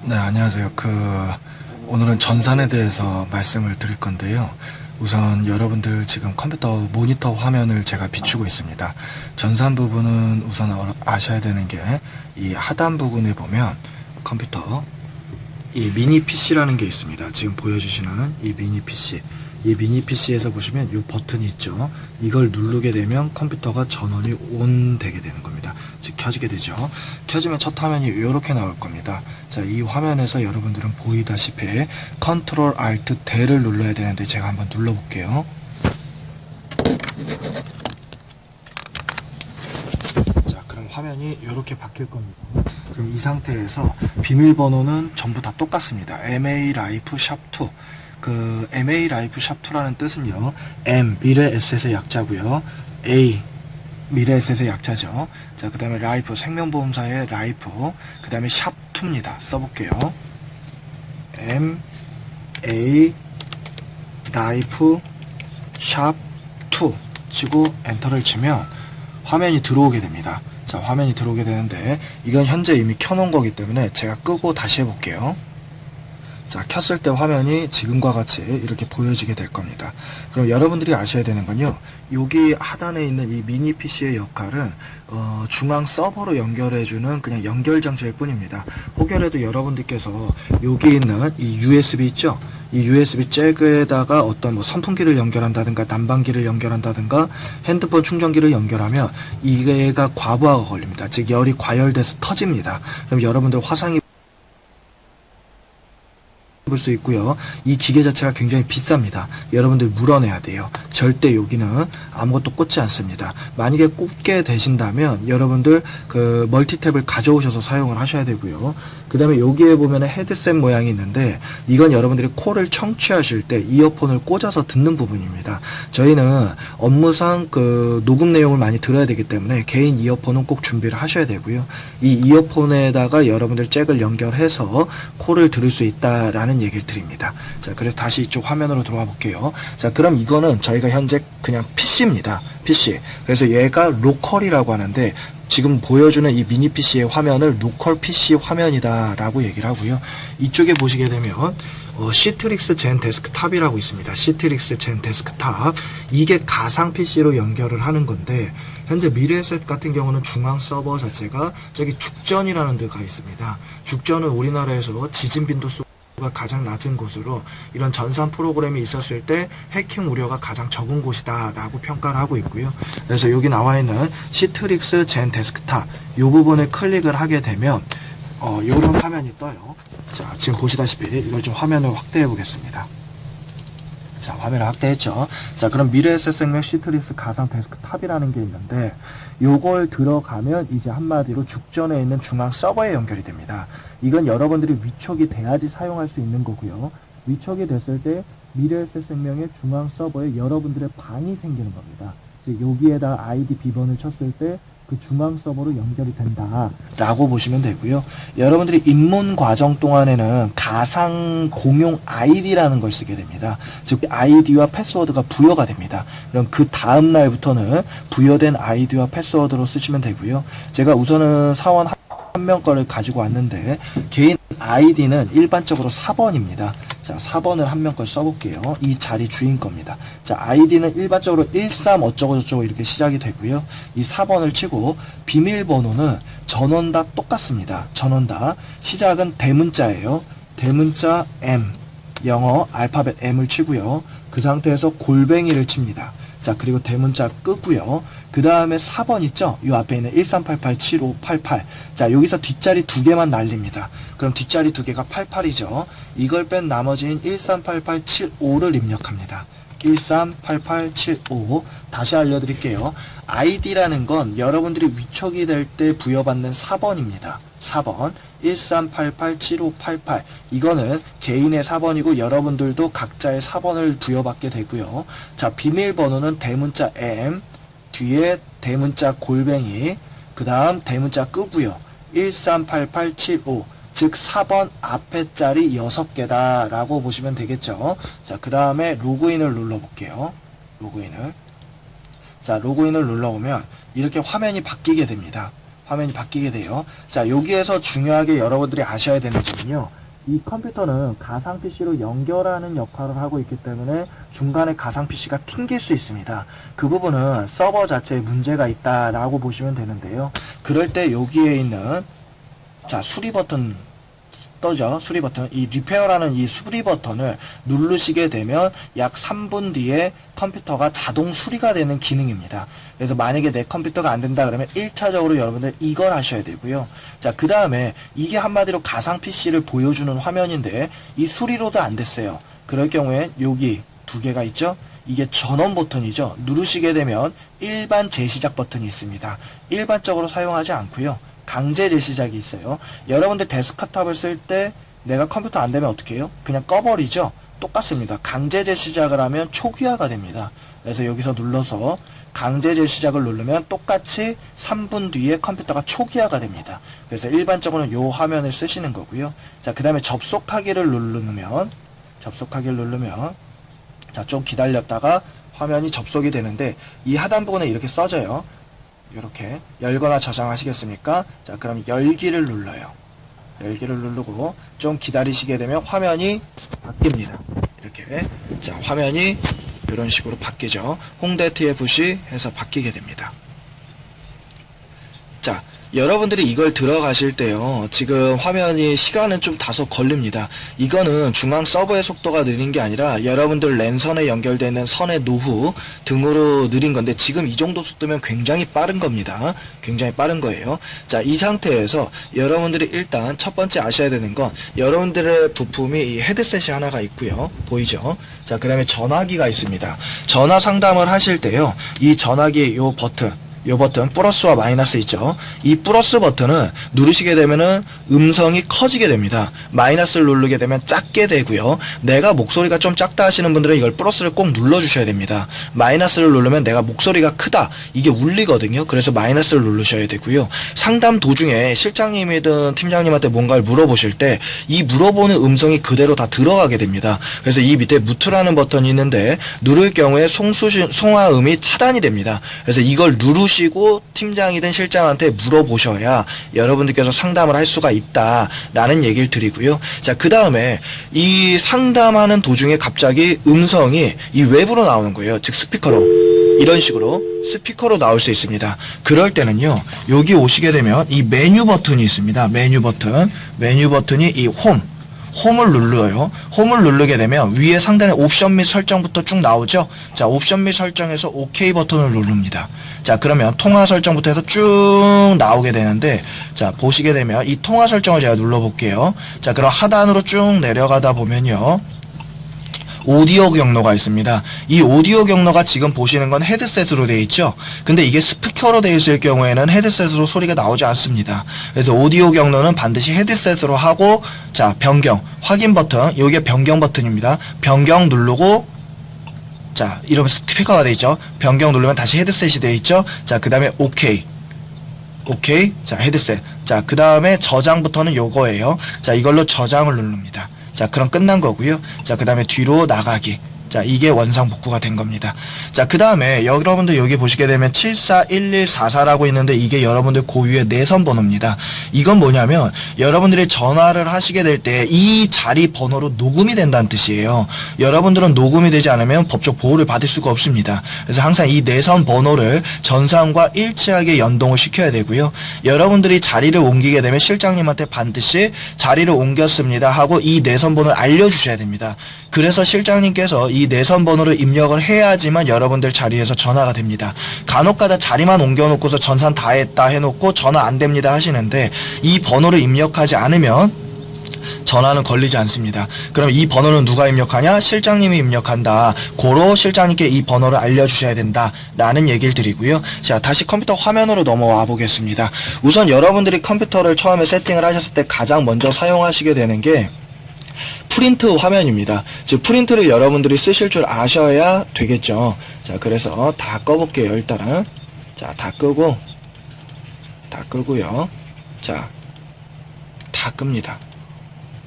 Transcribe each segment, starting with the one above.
네, 안녕하세요. 오늘은 전산에 대해서 말씀을 드릴 건데요. 우선 여러분들 지금 컴퓨터 모니터 화면을 제가 비추고 있습니다. 전산 부분은 우선 아셔야 되는 게 이 하단 부분에 보면 컴퓨터 이 미니 PC라는 게 있습니다. 지금 보여주시는 이 미니 PC. 이 미니 PC에서 보시면 이 버튼이 있죠. 이걸 누르게 되면 컴퓨터가 전원이 ON 되게 되는 겁니다. 즉 켜지게 되죠. 켜지면 첫 화면이 이렇게 나올 겁니다. 자, 이 화면에서 여러분들은 보이다시피 Ctrl Alt D를 눌러야 되는데 제가 한번 눌러 볼게요. 자, 그럼 화면이 이렇게 바뀔 겁니다. 그럼 이 상태에서 비밀번호는 전부 다 똑같습니다. MA Life 샵2. MA Life 샵2라는 뜻은요, M 미래 에셋의 약자고요, A 미래 에셋의 약자죠. 자, 그 다음에 라이프 생명보험사의 라이프, 그 다음에 샵2입니다. 써볼게요. M A 라이프 샵2 치고 엔터를 치면 화면이 들어오게 됩니다. 자, 화면이 들어오게 되는데 이건 현재 이미 켜놓은 거기 때문에 제가 끄고 다시 해볼게요. 자, 켰을 때 화면이 지금과 같이 이렇게 보여지게 될 겁니다. 그럼 여러분들이 아셔야 되는 건요, 여기 하단에 있는 이 미니 PC의 역할은 중앙 서버로 연결해주는 그냥 연결 장치일 뿐입니다. 혹여라도 여러분들께서 여기 있는 이 USB 있죠? 이 USB 잭에다가 어떤 뭐 선풍기를 연결한다든가 난방기를 연결한다든가 핸드폰 충전기를 연결하면 이게가 과부하가 걸립니다. 즉 열이 과열돼서 터집니다. 그럼 여러분들 화상이 볼 수 있고요. 이 기계 자체가 굉장히 비쌉니다. 여러분들 물어내야 돼요. 절대 여기는 아무것도 꽂지 않습니다. 만약에 꽂게 되신다면 여러분들 멀티탭을 가져오셔서 사용을 하셔야 되고요. 그 다음에 여기에 보면 헤드셋 모양이 있는데 이건 여러분들이 콜을 청취하실 때 이어폰을 꽂아서 듣는 부분입니다. 저희는 업무상 녹음 내용을 많이 들어야 되기 때문에 개인 이어폰은 꼭 준비를 하셔야 되고요. 이 이어폰에다가 여러분들 잭을 연결해서 콜을 들을 수 있다라는 얘기를 드립니다. 자, 그래서 다시 이쪽 화면으로 들어와 볼게요. 자, 그럼 이거는 저희가 현재 그냥 PC입니다. PC. 그래서 얘가 로컬이라고 하는데 지금 보여주는 이 미니 PC의 화면을 로컬 PC 화면이다 라고 얘기를 하고요. 이쪽에 보시게 되면 시트릭스 젠 데스크탑이라고 있습니다. 시트릭스 젠 데스크탑. 이게 가상 PC로 연결을 하는 건데 현재 미래에셋 같은 경우는 중앙 서버 자체가 저기 죽전이라는 데가 있습니다. 죽전은 우리나라에서 지진 빈도수 가 가장 낮은 곳으로 이런 전산 프로그램이 있었을 때 해킹 우려가 가장 적은 곳이다 라고 평가를 하고 있고요. 그래서 여기 나와 있는 시트릭스 젠 데스크탑 이 부분을 클릭을 하게 되면 이런 화면이 떠요. 자, 지금 보시다시피 이걸 좀 화면을 확대해 보겠습니다. 자, 화면을 확대했죠. 자, 그럼 미래에셋 생명 시트릭스 가상 데스크탑이라는 게 있는데 요걸 들어가면 이제 한마디로 죽전에 있는 중앙 서버에 연결이 됩니다. 이건 여러분들이 위촉이 돼야지 사용할 수 있는 거고요. 위촉이 됐을 때 미래에셋 생명의 중앙 서버에 여러분들의 방이 생기는 겁니다. 즉 여기에다 아이디 비번을 쳤을 때 그 중앙 서버로 연결이 된다 라고 보시면 되고요. 여러분들이 입문 과정 동안에는 가상 공용 아이디라는 걸 쓰게 됩니다. 즉 아이디와 패스워드가 부여가 됩니다. 그럼 그 다음 날부터는 부여된 아이디와 패스워드로 쓰시면 되고요. 제가 우선은 사원 한 명 거를 가지고 왔는데 개인 아이디는 일반적으로 4번입니다. 자, 4번을 한 명 걸 써볼게요. 이 자리 주인 겁니다. 자, 아이디는 일반적으로 13 어쩌고저쩌고 이렇게 시작이 되고요. 이 4번을 치고 비밀번호는 전원 다 똑같습니다. 전원 다 시작은 대문자예요. 대문자 M, 영어 알파벳 M을 치고요. 그 상태에서 골뱅이를 칩니다. 자, 그리고 대문자 끄고요. 그 다음에 4번 있죠? 이 앞에 있는 13887588. 자, 여기서 뒷자리 2개만 날립니다. 그럼 뒷자리 2개가 88이죠. 이걸 뺀 나머지인 138875를 입력합니다. 138875. 다시 알려드릴게요. 아이디라는 건 여러분들이 위촉이 될 때 부여받는 4번입니다. 4번 13887588. 이거는 개인의 4번이고 여러분들도 각자의 4번을 부여받게 되고요. 자, 비밀번호는 대문자 M, 뒤에 대문자 골뱅이, 그 다음 대문자 끄고요. 138875. 즉 4번 앞에 자리 6개다 라고 보시면 되겠죠. 자, 그 다음에 로그인을 눌러볼게요. 로그인을. 자, 로그인을 눌러보면 이렇게 화면이 바뀌게 됩니다. 화면이 바뀌게 돼요. 자, 여기에서 중요하게 여러분들이 아셔야 되는 점은요. 이 컴퓨터는 가상 PC로 연결하는 역할을 하고 있기 때문에 중간에 가상 PC가 튕길 수 있습니다. 그 부분은 서버 자체에 문제가 있다라고 보시면 되는데요. 그럴 때 여기에 있는 자, 수리 버튼 떠죠. 수리 버튼. 이 리페어라는 이 수리 버튼을 누르시게 되면 약 3분 뒤에 컴퓨터가 자동 수리가 되는 기능입니다. 그래서 만약에 내 컴퓨터가 안 된다 그러면 1차적으로 여러분들 이걸 하셔야 되고요. 자, 그 다음에 이게 한마디로 가상 PC를 보여주는 화면인데 이 수리로도 안 됐어요. 그럴 경우에 여기 두 개가 있죠. 이게 전원 버튼이죠. 누르시게 되면 일반 재시작 버튼이 있습니다. 일반적으로 사용하지 않고요. 강제 재시작이 있어요. 여러분들 데스크탑을 쓸 때 내가 컴퓨터 안 되면 어떻게 해요? 그냥 꺼버리죠? 똑같습니다. 강제 재시작을 하면 초기화가 됩니다. 그래서 여기서 눌러서 강제 재시작을 누르면 똑같이 3분 뒤에 컴퓨터가 초기화가 됩니다. 그래서 일반적으로는 요 화면을 쓰시는 거고요. 자, 그 다음에 접속하기를 누르면 자, 좀 기다렸다가 화면이 접속이 되는데 이 하단 부분에 이렇게 써져요. 이렇게 열거나 저장하시겠습니까? 자, 그럼 열기를 눌러요. 열기를 누르고 좀 기다리시게 되면 화면이 바뀝니다. 이렇게 자, 화면이 이런 식으로 바뀌죠. 홍대 TFC 해서 바뀌게 됩니다. 자, 여러분들이 이걸 들어가실 때요, 지금 화면이 시간은 좀 다소 걸립니다. 이거는 중앙 서버의 속도가 느린 게 아니라 여러분들 랜선에 연결되어 있는 선의 노후 등으로 느린 건데 지금 이 정도 속도면 굉장히 빠른 겁니다. 굉장히 빠른 거예요. 자, 이 상태에서 여러분들이 일단 첫 번째 아셔야 되는 건 여러분들의 부품이 이 헤드셋이 하나가 있고요. 보이죠? 자, 그 다음에 전화기가 있습니다. 전화 상담을 하실 때요, 이 전화기 요 버튼 플러스와 마이너스 있죠. 이 플러스 버튼은 누르시게 되면은 음성이 커지게 됩니다. 마이너스를 누르게 되면 작게 되고요. 내가 목소리가 좀 작다 하시는 분들은 이걸 플러스를 꼭 눌러주셔야 됩니다. 마이너스를 누르면 내가 목소리가 크다, 이게 울리거든요. 그래서 마이너스를 누르셔야 되고요. 상담 도중에 실장님이든 팀장님한테 뭔가를 물어보실 때 이 물어보는 음성이 그대로 다 들어가게 됩니다. 그래서 이 밑에 무트라는 버튼이 있는데 누를 경우에 송화음이 차단이 됩니다. 그래서 이걸 누르시고 팀장이든 실장한테 물어보셔야 여러분들께서 상담을 할 수가 있다라는 얘기를 드리고요. 자, 그 다음에 이 상담하는 도중에 갑자기 음성이 이 외부로 나오는 거예요. 즉 스피커로, 이런 식으로 스피커로 나올 수 있습니다. 그럴 때는요, 여기 오시게 되면 이 메뉴 버튼이 있습니다. 메뉴 버튼이 이 홈을 눌러요. 홈을 누르게 되면 위에 상단에 옵션 및 설정부터 쭉 나오죠. 자, 옵션 및 설정에서 OK 버튼을 누릅니다. 자, 그러면 통화 설정부터 해서 쭉 나오게 되는데, 자, 보시게 되면 이 통화 설정을 제가 눌러볼게요. 자, 그럼 하단으로 쭉 내려가다 보면요, 오디오 경로가 있습니다. 이 오디오 경로가 지금 보시는 건 헤드셋으로 되어 있죠. 근데 이게 스피커로 되어 있을 경우에는 헤드셋으로 소리가 나오지 않습니다. 그래서 오디오 경로는 반드시 헤드셋으로 하고, 자, 변경 확인 버튼, 이게 변경 버튼입니다. 변경 누르고, 자, 이러면 스피커가 되어 있죠. 변경 누르면 다시 헤드셋이 되어 있죠. 자, 그 다음에 OK, 자, 헤드셋. 자, 그 다음에 저장부터는 요거예요. 자, 이걸로 저장을 누릅니다. 자, 그럼 끝난 거고요. 자, 그 다음에 뒤로 나가기. 자, 이게 원상복구가 된 겁니다. 자, 그 다음에 여러분들 여기 보시게 되면 741144라고 있는데 이게 여러분들 고유의 내선 번호입니다. 이건 뭐냐면 여러분들이 전화를 하시게 될 때 이 자리 번호로 녹음이 된다는 뜻이에요. 여러분들은 녹음이 되지 않으면 법적 보호를 받을 수가 없습니다. 그래서 항상 이 내선 번호를 전산과 일치하게 연동을 시켜야 되고요. 여러분들이 자리를 옮기게 되면 실장님한테 반드시 자리를 옮겼습니다 하고 이 내선 번호를 알려주셔야 됩니다. 그래서 실장님께서 이 내선 번호를 입력을 해야지만 여러분들 자리에서 전화가 됩니다. 간혹가다 자리만 옮겨놓고서 전산 다 했다 해놓고 전화 안 됩니다 하시는데 이 번호를 입력하지 않으면 전화는 걸리지 않습니다. 그럼 이 번호는 누가 입력하냐? 실장님이 입력한다. 고로 실장님께 이 번호를 알려주셔야 된다 라는 얘기를 드리고요. 자, 다시 컴퓨터 화면으로 넘어와 보겠습니다. 우선 여러분들이 컴퓨터를 처음에 세팅을 하셨을 때 가장 먼저 사용하시게 되는 게 프린트 화면입니다. 즉 프린트를 여러분들이 쓰실 줄 아셔야 되겠죠. 자, 그래서 다 꺼볼게요. 일단은 자, 다 끄고요. 자, 다 끕니다.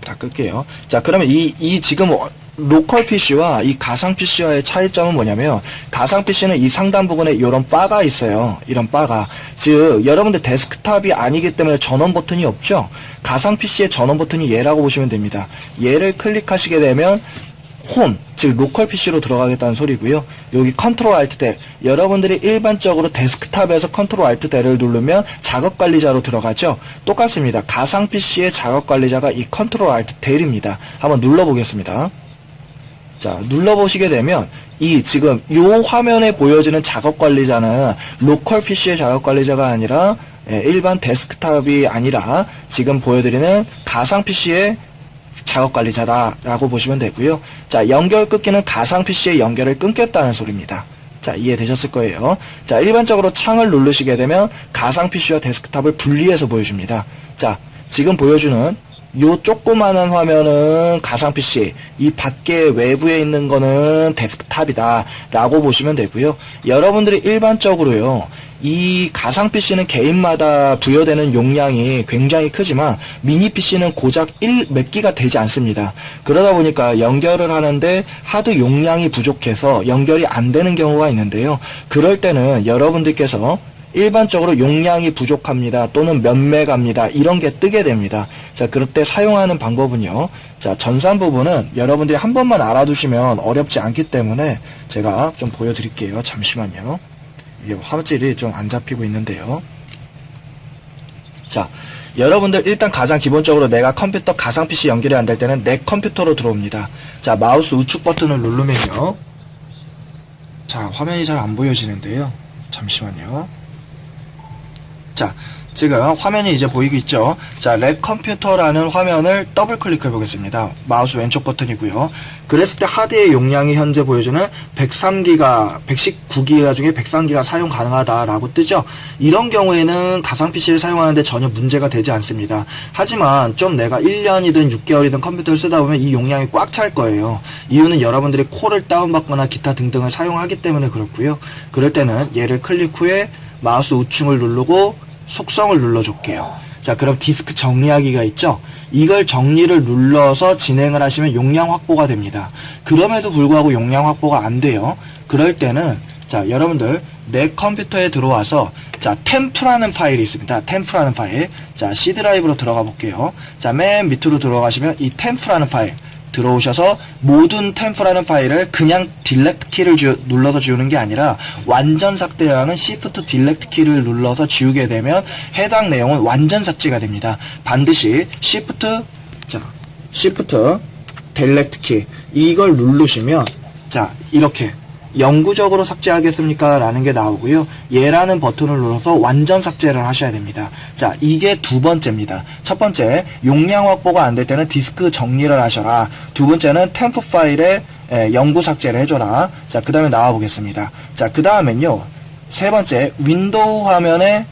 다 끌게요. 자, 그러면 이 지금 로컬 PC와 이 가상 PC와의 차이점은 뭐냐면, 가상 PC는 이 상단 부분에 이런 바가 있어요. 이런 바가. 즉, 여러분들 데스크탑이 아니기 때문에 전원 버튼이 없죠? 가상 PC의 전원 버튼이 얘라고 보시면 됩니다. 얘를 클릭하시게 되면 홈, 즉 로컬 PC로 들어가겠다는 소리고요. 여기 컨트롤 알트 델, 여러분들이 일반적으로 데스크탑에서 컨트롤 알트 델을 누르면 작업 관리자로 들어가죠. 똑같습니다. 가상 PC의 작업 관리자가 이 컨트롤 알트 델입니다. 한번 눌러보겠습니다. 자, 눌러보시게 되면 이 지금 요 화면에 보여지는 작업 관리자는 로컬 PC의 작업 관리자가 아니라 일반 데스크탑이 아니라 지금 보여드리는 가상 PC의 작업 관리자라고 보시면 되고요. 자, 연결 끊기는 가상 PC의 연결을 끊겠다는 소리입니다. 자, 이해되셨을 거예요. 자, 일반적으로 창을 누르시게 되면 가상 PC와 데스크탑을 분리해서 보여줍니다. 자, 지금 보여주는 요 조그마한 화면은 가상 PC, 이 밖에 외부에 있는 거는 데스크탑이다 라고 보시면 되고요. 여러분들이 일반적으로요, 이 가상 PC는 개인마다 부여되는 용량이 굉장히 크지만 미니 PC는 고작 몇 기가 되지 않습니다. 그러다 보니까 연결을 하는데 하드 용량이 부족해서 연결이 안 되는 경우가 있는데요. 그럴 때는 여러분들께서 일반적으로 용량이 부족합니다, 또는 몇 메가입니다, 이런 게 뜨게 됩니다. 자, 그럴 때 사용하는 방법은요, 자, 전산 부분은 여러분들이 한 번만 알아두시면 어렵지 않기 때문에 제가 좀 보여드릴게요. 잠시만요. 이게 화질이 좀 안 잡히고 있는데요. 자, 여러분들 일단 가장 기본적으로 내가 컴퓨터 가상 PC 연결이 안 될 때는 내 컴퓨터로 들어옵니다. 자, 마우스 우측 버튼을 누르면요, 자, 화면이 잘 안 보여지는데요. 잠시만요. 자, 지금 화면이 이제 보이고 있죠. 자, 랩 컴퓨터라는 화면을 더블 클릭해 보겠습니다. 마우스 왼쪽 버튼이고요. 그랬을 때 하드의 용량이 현재 보여주는 103기가, 119기가 중에 103기가 사용 가능하다라고 뜨죠. 이런 경우에는 가상 PC를 사용하는데 전혀 문제가 되지 않습니다. 하지만 좀 내가 1년이든 6개월이든 컴퓨터를 쓰다 보면 이 용량이 꽉 찰 거예요. 이유는 여러분들이 콜을 다운받거나 기타 등등을 사용하기 때문에 그렇고요. 그럴 때는 얘를 클릭 후에 마우스 우측을 누르고 속성을 눌러줄게요. 자, 그럼 디스크 정리하기가 있죠? 이걸 정리를 눌러서 진행을 하시면 용량 확보가 됩니다. 그럼에도 불구하고 용량 확보가 안 돼요. 그럴 때는, 자, 여러분들 내 컴퓨터에 들어와서, 자, 템프라는 파일이 있습니다. 템프라는 파일. 자, C 드라이브로 들어가 볼게요. 자, 맨 밑으로 들어가시면 이 템프라는 파일 들어오셔서 모든 템프라는 파일을 그냥 딜렉트 키를 눌러서 지우는 게 아니라 완전 삭제라는 Shift 딜렉트 키를 눌러서 지우게 되면 해당 내용은 완전 삭제가 됩니다. 반드시 Shift 딜렉트 키 이걸 누르시면, 자, 이렇게 영구적으로 삭제하겠습니까? 라는 게 나오고요. 얘라는 버튼을 눌러서 완전 삭제를 하셔야 됩니다. 자, 이게 두 번째입니다. 첫 번째, 용량 확보가 안 될 때는 디스크 정리를 하셔라. 두 번째는 템프 파일에 영구 삭제를 해줘라. 자, 그 다음에 나와 보겠습니다. 자, 그 다음엔요, 세 번째, 윈도우 화면에,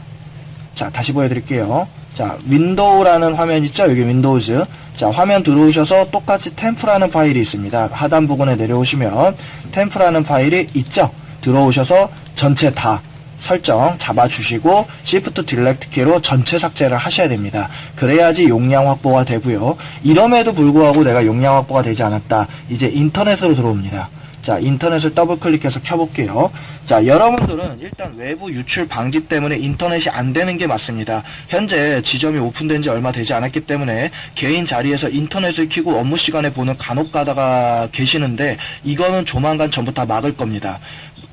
자, 다시 보여드릴게요. 자, 윈도우라는 화면 있죠? 여기 윈도우즈. 자, 화면 들어오셔서 똑같이 템프라는 파일이 있습니다. 하단 부분에 내려오시면 템프라는 파일이 있죠? 들어오셔서 전체 다 설정 잡아주시고 Shift 딜렉트 키로 전체 삭제를 하셔야 됩니다. 그래야지 용량 확보가 되고요. 이럼에도 불구하고 내가 용량 확보가 되지 않았다. 이제 인터넷으로 들어옵니다. 자, 인터넷을 더블 클릭해서 켜볼게요. 자, 여러분들은 일단 외부 유출 방지 때문에 인터넷이 안 되는 게 맞습니다. 현재 지점이 오픈된 지 얼마 되지 않았기 때문에 개인 자리에서 인터넷을 켜고 업무 시간에 보는 간혹 가다가 계시는데, 이거는 조만간 전부 다 막을 겁니다.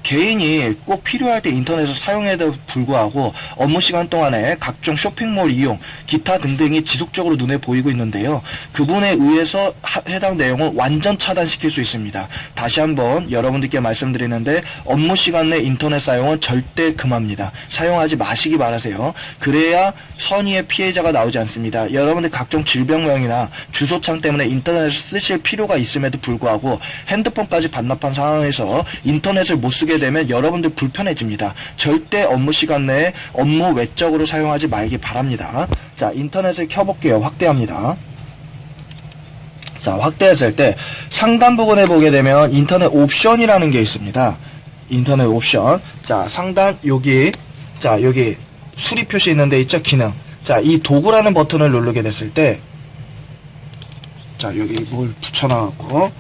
개인이 꼭 필요할 때 인터넷을 사용해도 불구하고 업무 시간 동안에 각종 쇼핑몰 이용, 기타 등등이 지속적으로 눈에 보이고 있는데요. 그분에 의해서 해당 내용을 완전 차단시킬 수 있습니다. 다시 한번 여러분들께 말씀드리는데, 업무 시간 내 인터넷 사용은 절대 금합니다. 사용하지 마시기 바라세요. 그래야 선의의 피해자가 나오지 않습니다. 여러분들 각종 질병명이나 주소창 때문에 인터넷을 쓰실 필요가 있음에도 불구하고 핸드폰까지 반납한 상황에서 인터넷을 못 쓰게 되면 여러분들 불편해집니다. 절대 업무 시간 내에 업무 외적으로 사용하지 말기 바랍니다. 자, 인터넷을 켜볼게요. 확대합니다. 자, 확대했을 때 상단 부분에 보게 되면 인터넷 옵션이라는 게 있습니다. 인터넷 옵션. 자, 상단 여기, 자, 여기 수리 표시 있는 데 있죠? 기능. 자, 이 도구라는 버튼을 누르게 됐을 때, 자, 여기 뭘 붙여놔갖고,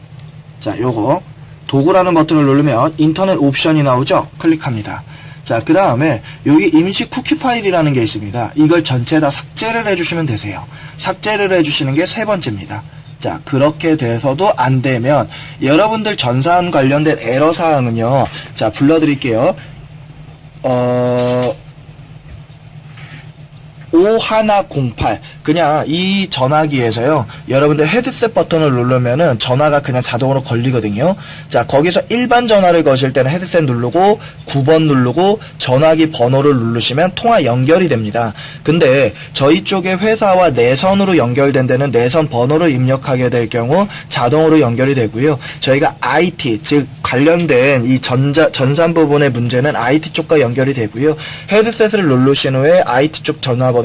자, 요거 도구라는 버튼을 누르면 인터넷 옵션이 나오죠? 클릭합니다. 자, 그 다음에 여기 임시 쿠키 파일이라는 게 있습니다. 이걸 전체 다 삭제를 해주시면 되세요. 삭제를 해주시는 게 세 번째입니다. 자, 그렇게 돼서도 안 되면 여러분들 전산 관련된 애로사항은요. 자, 불러드릴게요. 5108 그냥 이 전화기에서요 여러분들 헤드셋 버튼을 누르면은 전화가 그냥 자동으로 걸리거든요. 자, 거기서 일반 전화를 거실 때는 헤드셋 누르고 9번 누르고 전화기 번호를 누르시면 통화 연결이 됩니다. 근데 저희 쪽에 회사와 내선으로 연결된 데는 내선 번호를 입력하게 될 경우 자동으로 연결이 되고요. 저희가 IT 즉 관련된 이 전산 부분의 문제는 IT 쪽과 연결이 되고요. 헤드셋을 누르신 후에 IT 쪽 전화번호는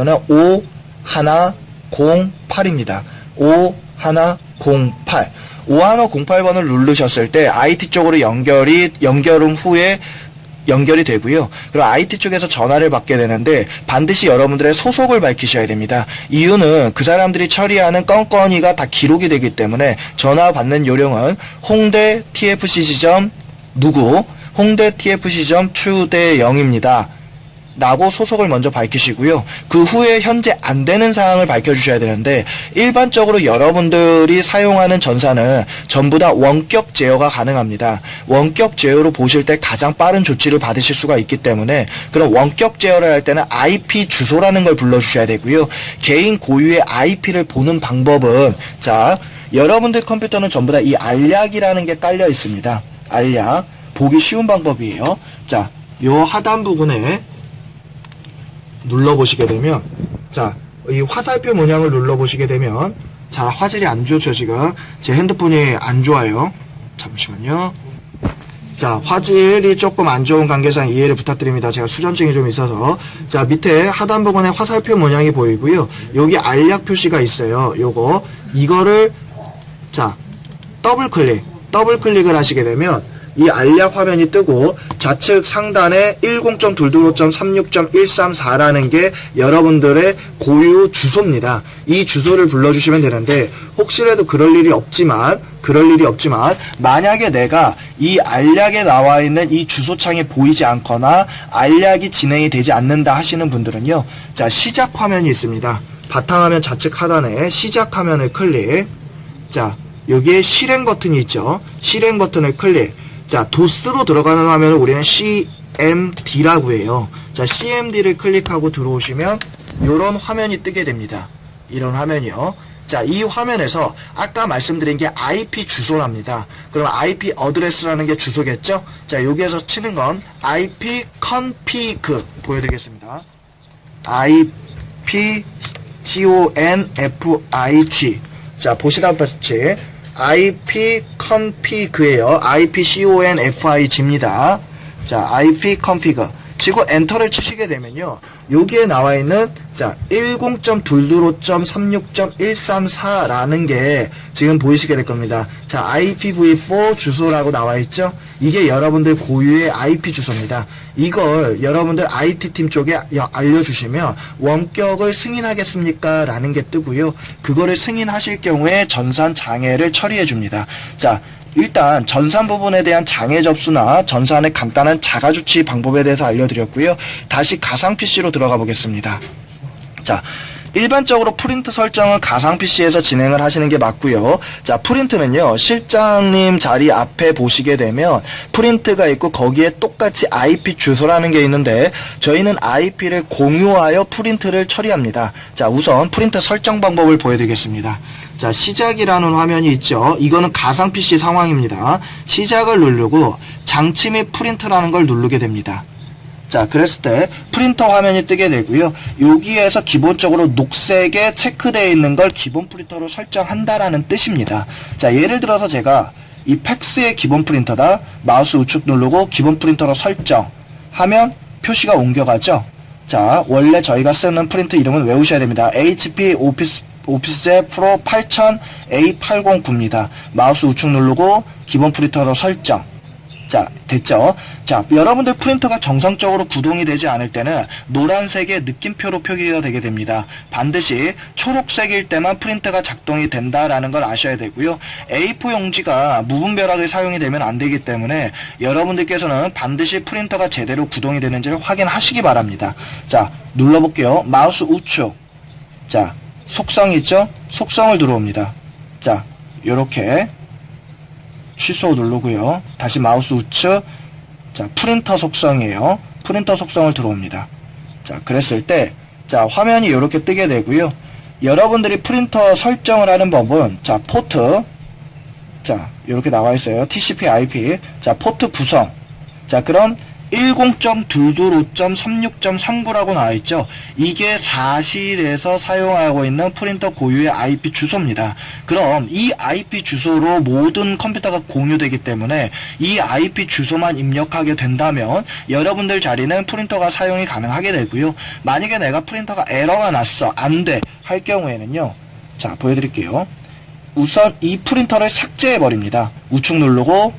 5108입니다. 5108. 5108번을 누르셨을 때 IT 쪽으로 연결 후에 연결이 되고요. 그리고 IT 쪽에서 전화를 받게 되는데 반드시 여러분들의 소속을 밝히셔야 됩니다. 이유는 그 사람들이 처리하는 건건이가 다 기록이 되기 때문에 전화 받는 요령은 홍대 TFC 지점 누구, 홍대 TFC 지점 추대영입니다. 라고 소속을 먼저 밝히시고요. 그 후에 현재 안 되는 사항을 밝혀주셔야 되는데 일반적으로 여러분들이 사용하는 전사는 전부 다 원격 제어가 가능합니다. 원격 제어로 보실 때 가장 빠른 조치를 받으실 수가 있기 때문에 그럼 원격 제어를 할 때는 IP 주소라는 걸 불러주셔야 되고요. 개인 고유의 IP를 보는 방법은 자, 여러분들 컴퓨터는 전부 다 이 알약이라는 게 깔려 있습니다. 알약 보기 쉬운 방법이에요. 자, 요 하단 부분에 눌러보시게 되면 자, 이 화살표 모양을 눌러보시게 되면 자, 화질이 안 좋죠. 지금 제 핸드폰이 안 좋아요. 잠시만요. 자, 화질이 조금 안 좋은 관계상 이해를 부탁드립니다. 제가 수전증이 좀 있어서. 자, 밑에 하단 부분에 화살표 모양이 보이고요. 여기 알약 표시가 있어요. 이거를 자, 더블 클릭을 하시게 되면 이 알약 화면이 뜨고 좌측 상단에 10.22.36.134라는 게 여러분들의 고유 주소입니다. 이 주소를 불러주시면 되는데 혹시라도 그럴 일이 없지만 만약에 내가 이 알약에 나와 있는 이 주소창이 보이지 않거나 알약이 진행이 되지 않는다 하시는 분들은요. 자, 시작 화면이 있습니다. 바탕화면 좌측 하단에 시작 화면을 클릭. 자, 여기에 실행 버튼이 있죠. 실행 버튼을 클릭. 자, 도스로 들어가는 화면을 우리는 CMD라고 해요. 자, CMD를 클릭하고 들어오시면 이런 화면이 뜨게 됩니다. 이런 화면이요. 자, 이 화면에서 아까 말씀드린 게 IP 주소랍니다. 그럼 IP 어드레스라는 게 주소겠죠? 자, 여기에서 치는 건 IP config 보여드리겠습니다. IP config. 자, 보시다시피 IP config예요. IP config입니다. 자, IP config 치고 엔터를 치시게 되면요. 여기에 나와 있는 자, 10.22.36.134라는 게 지금 보이시게 될 겁니다. 자, IPv4 주소라고 나와 있죠? 이게 여러분들 고유의 IP 주소입니다. 이걸 여러분들 IT팀 쪽에 알려주시면 원격을 승인하겠습니까? 라는 게 뜨고요. 그거를 승인하실 경우에 전산 장애를 처리해 줍니다. 자, 일단 전산 부분에 대한 장애 접수나 전산의 간단한 자가 조치 방법에 대해서 알려드렸고요. 다시 가상 PC로 들어가 보겠습니다. 자, 일반적으로 프린트 설정을 가상 PC에서 진행을 하시는 게 맞고요. 자, 프린트는요. 실장님 자리 앞에 보시게 되면 프린트가 있고 거기에 똑같이 IP 주소라는 게 있는데 저희는 IP를 공유하여 프린트를 처리합니다. 자, 우선 프린트 설정 방법을 보여드리겠습니다. 자, 시작이라는 화면이 있죠. 이거는 가상 PC 상황입니다. 시작을 누르고 장치 및 프린트라는 걸 누르게 됩니다. 자, 그랬을 때 프린터 화면이 뜨게 되고요. 여기에서 기본적으로 녹색에 체크되어 있는 걸 기본 프린터로 설정한다라는 뜻입니다. 자, 예를 들어서 제가 이 팩스의 기본 프린터다. 마우스 우측 누르고 기본 프린터로 설정하면 표시가 옮겨가죠. 자, 원래 저희가 쓰는 프린터 이름은 외우셔야 됩니다. HP 오피스제 프로 8000 A809입니다. 마우스 우측 누르고 기본 프린터로 설정. 자, 됐죠? 자, 여러분들 프린터가 정상적으로 구동이 되지 않을 때는 노란색의 느낌표로 표기가 되게 됩니다. 반드시 초록색일 때만 프린터가 작동이 된다라는 걸 아셔야 되고요. A4 용지가 무분별하게 사용이 되면 안 되기 때문에 여러분들께서는 반드시 프린터가 제대로 구동이 되는지를 확인하시기 바랍니다. 자, 눌러볼게요. 마우스 우측. 자, 속성이 있죠? 속성을 들어옵니다. 자, 요렇게 취소 누르고요. 다시 마우스 우측. 자, 프린터 속성이에요. 프린터 속성을 들어옵니다. 자, 그랬을 때, 자, 화면이 이렇게 뜨게 되고요. 여러분들이 프린터 설정을 하는 법은, 자, 포트. 자, 이렇게 나와 있어요. TCP/IP. 자, 포트 구성. 자, 그럼 10.225.36.39라고 나와 있죠. 이게 사실에서 사용하고 있는 프린터 고유의 IP 주소입니다. 그럼 이 IP 주소로 모든 컴퓨터가 공유되기 때문에 이 IP 주소만 입력하게 된다면 여러분들 자리는 프린터가 사용이 가능하게 되고요. 만약에 내가 프린터가 에러가 났어, 안 돼 할 경우에는요. 자, 보여드릴게요. 우선 이 프린터를 삭제해 버립니다. 우측 누르고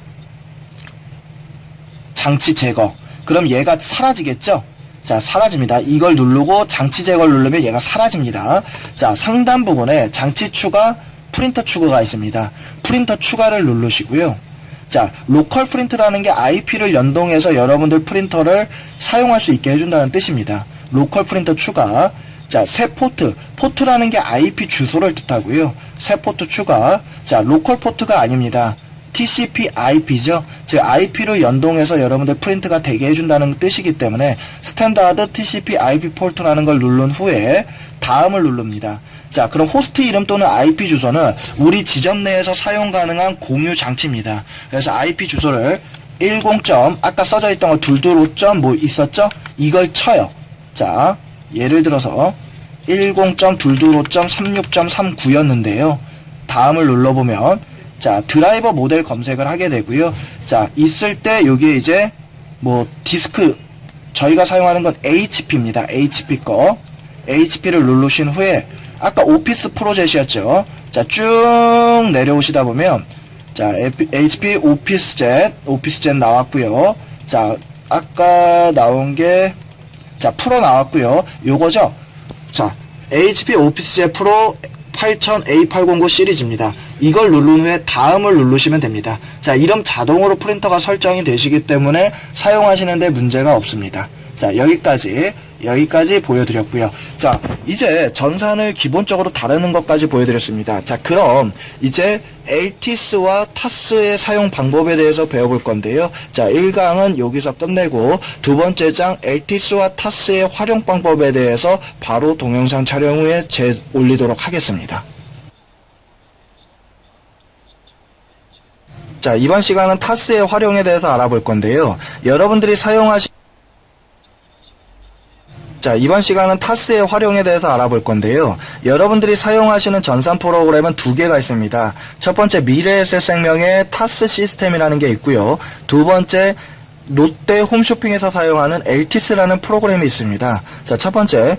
장치 제거. 그럼 얘가 사라지겠죠? 자, 사라집니다. 이걸 누르고 장치 제거를 누르면 얘가 사라집니다. 자, 상단 부분에 장치 추가, 프린터 추가가 있습니다. 프린터 추가를 누르시고요. 자, 로컬 프린트라는 게 IP를 연동해서 여러분들 프린터를 사용할 수 있게 해준다는 뜻입니다. 로컬 프린터 추가. 자, 새 포트. 포트라는 게 IP 주소를 뜻하고요. 새 포트 추가. 자, 로컬 포트가 아닙니다. TCP/IP죠. 즉 IP를 연동해서 여러분들 프린트가 되게 해준다는 뜻이기 때문에 스탠다드 TCP/IP 포트라는 걸 누른 후에 다음을 누릅니다. 자, 그럼 호스트 이름 또는 IP 주소는 우리 지점 내에서 사용 가능한 공유 장치입니다. 그래서 IP 주소를 10. 아까 써져 있던 거 225. 뭐 있었죠? 이걸 쳐요. 자, 예를 들어서 10.225.36.39였는데요. 다음을 눌러보면 자, 드라이버 모델 검색을 하게 되고요. 자, 있을 때 여기에 이제 뭐 디스크 저희가 사용하는 건 HP입니다. HP 거. HP를 누르신 후에 아까 오피스 프로젯이었죠. 자, 쭉 내려오시다 보면 자, HP 오피스젯 나왔고요. 자, 아까 나온 게 자, 프로 나왔고요. 요거죠. 자, HP 오피스젯 프로 8000A809 시리즈입니다. 이걸 누른 후에 다음을 누르시면 됩니다. 자, 이름 자동으로 프린터가 설정이 되시기 때문에 사용하시는데 문제가 없습니다. 자, 여기까지 보여드렸고요. 자, 이제 전산을 기본적으로 다루는 것까지 보여드렸습니다. 자, 그럼 이제 LTS와 TAS의 사용 방법에 대해서 배워볼 건데요. 자, 1강은 여기서 끝내고 두 번째 장 LTS와 TAS의 활용 방법에 대해서 바로 동영상 촬영 후에 올리도록 하겠습니다. 자, 이번 시간은 TAS의 활용에 대해서 알아볼 건데요. 이번 시간은 TAS의 활용에 대해서 알아볼 건데요. 여러분들이 사용하시는 전산 프로그램은 두 개가 있습니다. 첫 번째 미래에셋생명의 TAS 시스템이라는 게 있고요. 두 번째 롯데 홈쇼핑에서 사용하는 LTS라는 프로그램이 있습니다. 자, 첫 번째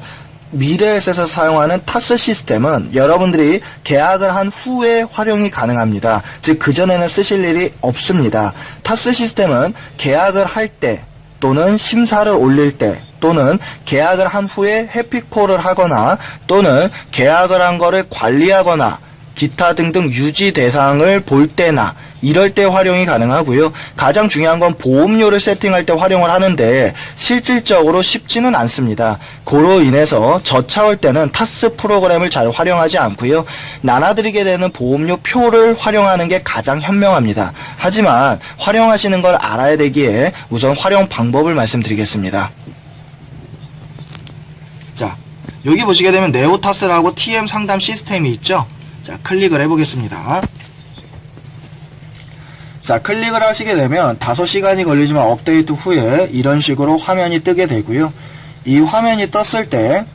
미래에셋에서 사용하는 TAS 시스템은 여러분들이 계약을 한 후에 활용이 가능합니다. 즉 그전에는 쓰실 일이 없습니다. TAS 시스템은 계약을 할 때 또는 심사를 올릴 때 또는 계약을 한 후에 해피콜을 하거나 또는 계약을 한 거를 관리하거나 기타 등등 유지 대상을 볼 때나 이럴 때 활용이 가능하고요. 가장 중요한 건 보험료를 세팅할 때 활용을 하는데 실질적으로 쉽지는 않습니다. 그로 인해서 저차올 때는 TAS 프로그램을 잘 활용하지 않고요. 나눠드리게 되는 보험료 표를 활용하는 게 가장 현명합니다. 하지만 활용하시는 걸 알아야 되기에 우선 활용 방법을 말씀드리겠습니다. 자, 여기 보시게 되면 네오타스라고 TM 상담 시스템이 있죠. 자, 클릭을 해보겠습니다. 자, 클릭을 하시게 되면 5시간이 걸리지만 업데이트 후에 이런 식으로 화면이 뜨게 되고요. 이 화면이 떴을 때,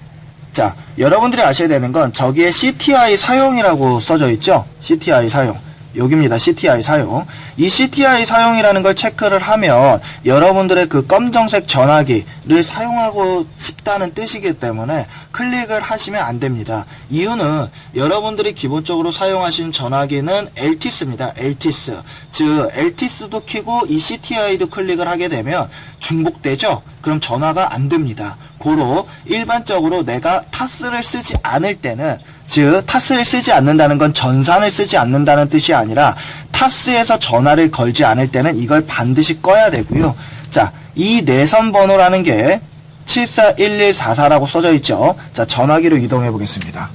자, 여러분들이 아셔야 되는 건 저기에 CTI 사용이라고 써져 있죠. CTI 사용. 여기입니다. CTI 사용. 이 CTI 사용이라는 걸 체크를 하면 여러분들의 그 검정색 전화기를 사용하고 싶다는 뜻이기 때문에 클릭을 하시면 안 됩니다. 이유는 여러분들이 기본적으로 사용하신 전화기는 LTS입니다. LTS. 즉 LTS도 켜고 이 CTI도 클릭을 하게 되면 중복되죠? 그럼 전화가 안 됩니다. 고로 일반적으로 내가 타스를 쓰지 않을 때는, 즉 타스를 쓰지 않는다는 건 전산을 쓰지 않는다는 뜻이 아니라 타스에서 전화를 걸지 않을 때는 이걸 반드시 꺼야 되고요. 자, 이 내선 번호라는 게 741144라고 써져 있죠. 자, 전화기로 이동해 보겠습니다.